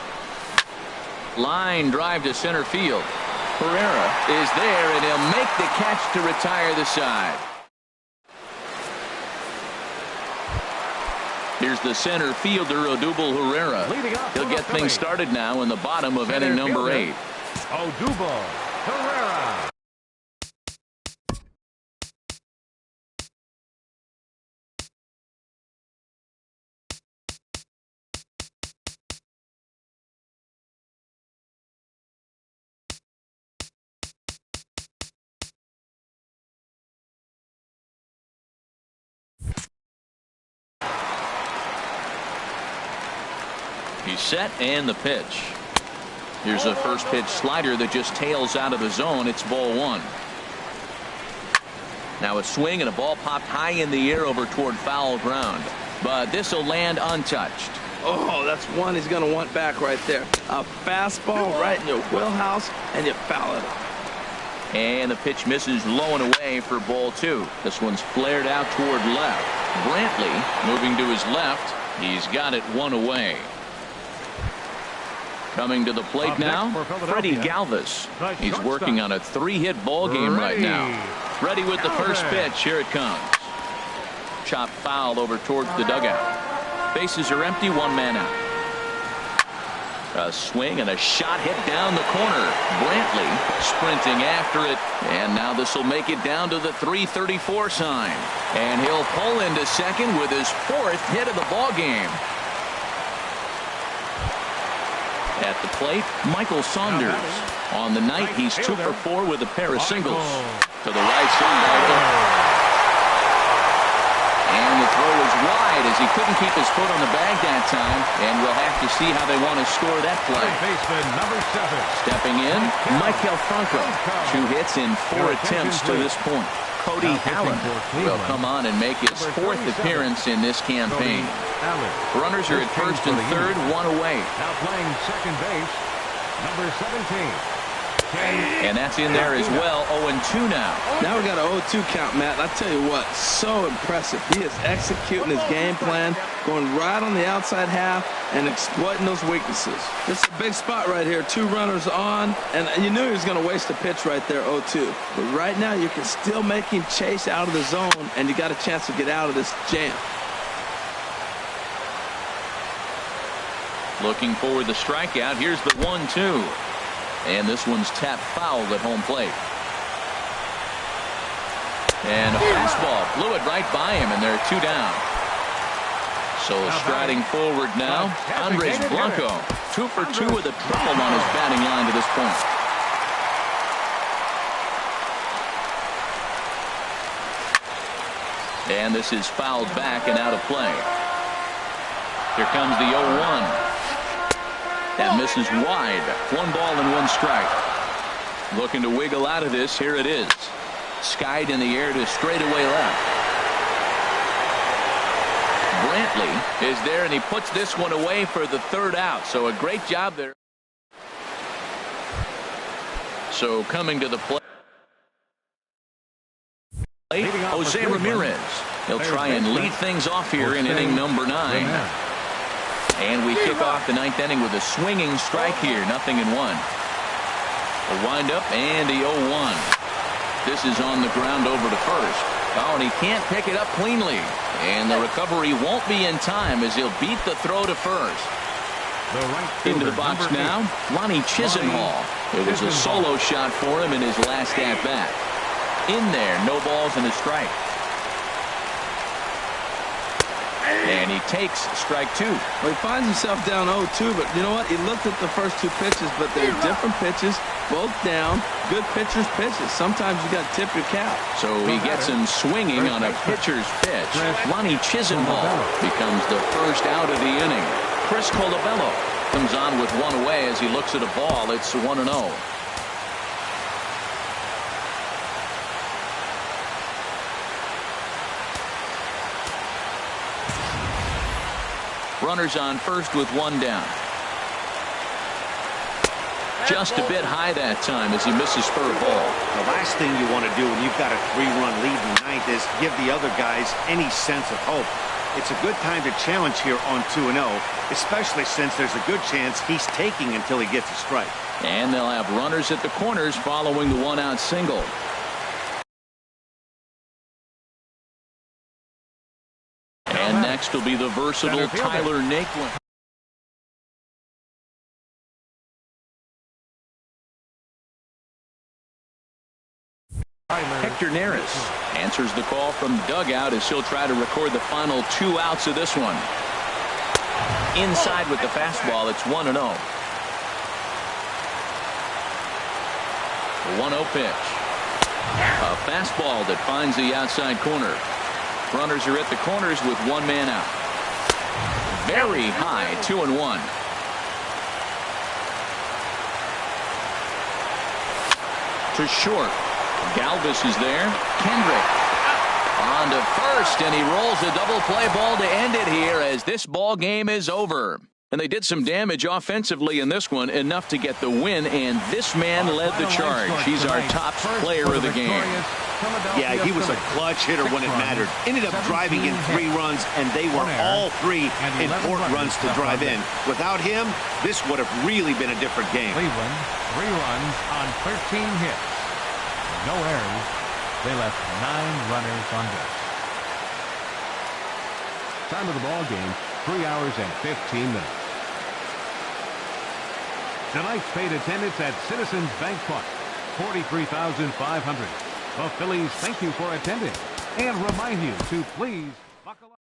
Line drive to center field. Herrera is there, and he'll make the catch to retire the side. Here's the center fielder, Odubel Herrera. He'll get things started now in the bottom of inning number 8. Odubel Herrera. He's set, and the pitch. Here's a first pitch slider that just tails out of the zone. It's ball 1. Now a swing and a ball popped high in the air over toward foul ground, but this will land untouched. Oh, that's one he's going to want back right there. A fastball right in your wheelhouse, and you foul it up. And the pitch misses low and away for ball 2. This one's flared out toward left. Brantley moving to his left. He's got it 1 away. Coming to the plate now, Freddie Galvis. He's working on a 3-hit ball game right now. Ready with the first pitch. Here it comes. Chopped foul over towards the dugout. Bases are empty, 1 man out. A swing and a shot hit down the corner. Brantley sprinting after it, and now this will make it down to the 334 sign. And he'll pull into second with his 4th hit of the ball game. At the plate, Michael Saunders. On the night, he's 2 for 4 with a pair of singles. To the right side, and the throw is wide as he couldn't keep his foot on the bag that time, and we'll have to see how they want to score that play. Stepping in, Michael Franco. 2 hits in 4 attempts to this point. Cody Allen will come on and make his 4th appearance in this campaign. Runners are at first and third, 1 away. Now playing second base, number 17. And that's in there as well. 0-2 now. Now we got an 0-2 count, Matt. I tell you what, so impressive. He is executing his game plan, going right on the outside half and exploiting those weaknesses. This is a big spot right here. 2 runners on, and you knew he was going to waste a pitch right there, 0-2. But right now you can still make him chase out of the zone, and you got a chance to get out of this jam. Looking for the strikeout. Here's the 1-2. And this one's tapped foul at home plate. And a fastball blew it right by him, and they're 2 down. So striding forward now, Andres Blanco. 2 for 2 with a triple on his batting line to this point. And this is fouled back and out of play. Here comes the 0-1. That misses wide. 1 ball and 1 strike. Looking to wiggle out of this. Here it is. Skied in the air to straightaway left. Brantley is there, and he puts this one away for the 3rd out. So a great job there. So coming to the plate, Jose Ramirez. He'll try and lead things off here in inning number 9. And we kick off the 9th inning with a swinging strike here. 0-1. A windup and the 0-1. This is on the ground over to first. Oh, and he can't pick it up cleanly. And the recovery won't be in time as he'll beat the throw to first. Into the box now, Lonnie Chisenhall. It was a solo shot for him in his last at-bat. In there, no balls and a strike. And he takes strike 2. Well, he finds himself down 0-2, but you know what? He looked at the first 2 pitches, but they're different pitches, both down. Good pitcher's pitches. Sometimes you got to tip your cap. So he gets him swinging on a pitcher's pitch. Lonnie Chisenhall becomes the first out of the inning. Chris Colabello comes on with 1 away as he looks at a ball. It's 1-0. Runners on first with 1 down. Just a bit high that time as he misses for a ball. The last thing you want to do when you've got a 3-run lead in the 9th is give the other guys any sense of hope. It's a good time to challenge here on 2-0, especially since there's a good chance he's taking until he gets a strike. And they'll have runners at the corners following the 1-out single. And next will be the versatile Tyler Naquin. Hector Neris answers the call from dugout as he'll try to record the final 2 outs of this one. Inside with the fastball, it's 1-0. The 1-0 pitch. A fastball that finds the outside corner. Runners are at the corners with 1 man out. Very high, 2-1. To short. Galvis is there. Kendrick on to first, and he rolls a double play ball to end it here as this ball game is over. And they did some damage offensively in this one, enough to get the win, and this man led the charge. He's our top player of the game. Yeah, he was a clutch hitter when it mattered. Ended up driving in 3 runs, and they were all 3 important runs to drive in. Without him, this would have really been a different game. Cleveland, 3 runs on 13 hits. No errors. They left 9 runners on base. Time of the ball game, 3 hours and 15 minutes. Tonight's paid attendance at Citizens Bank Park, 43,500. The Phillies thank you for attending and remind you to please buckle up.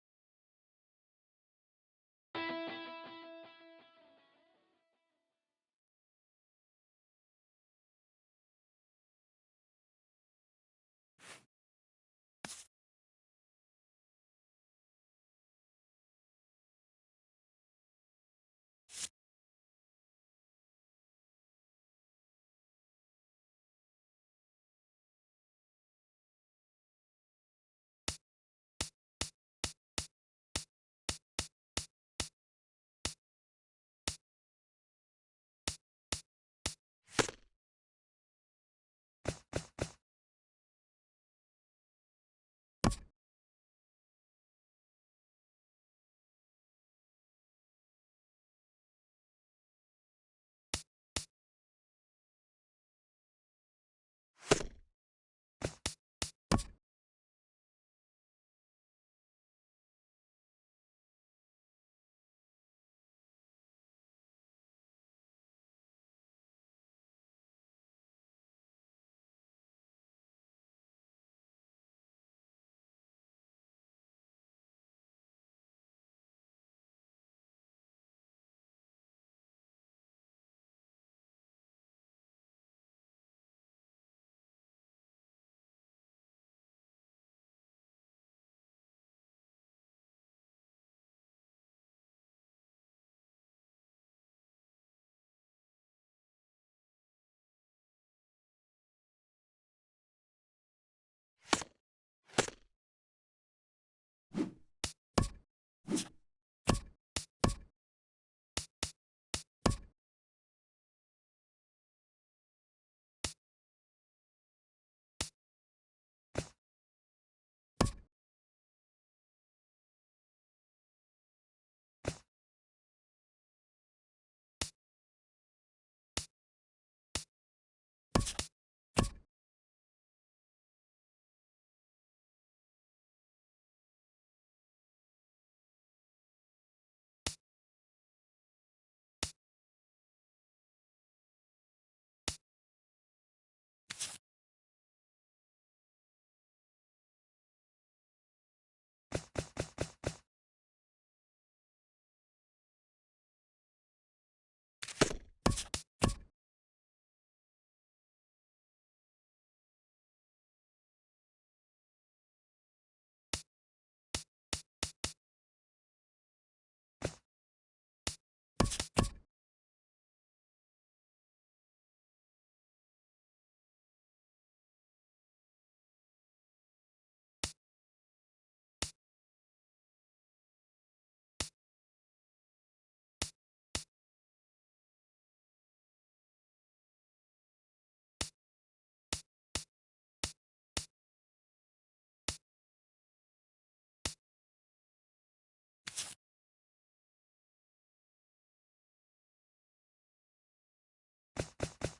you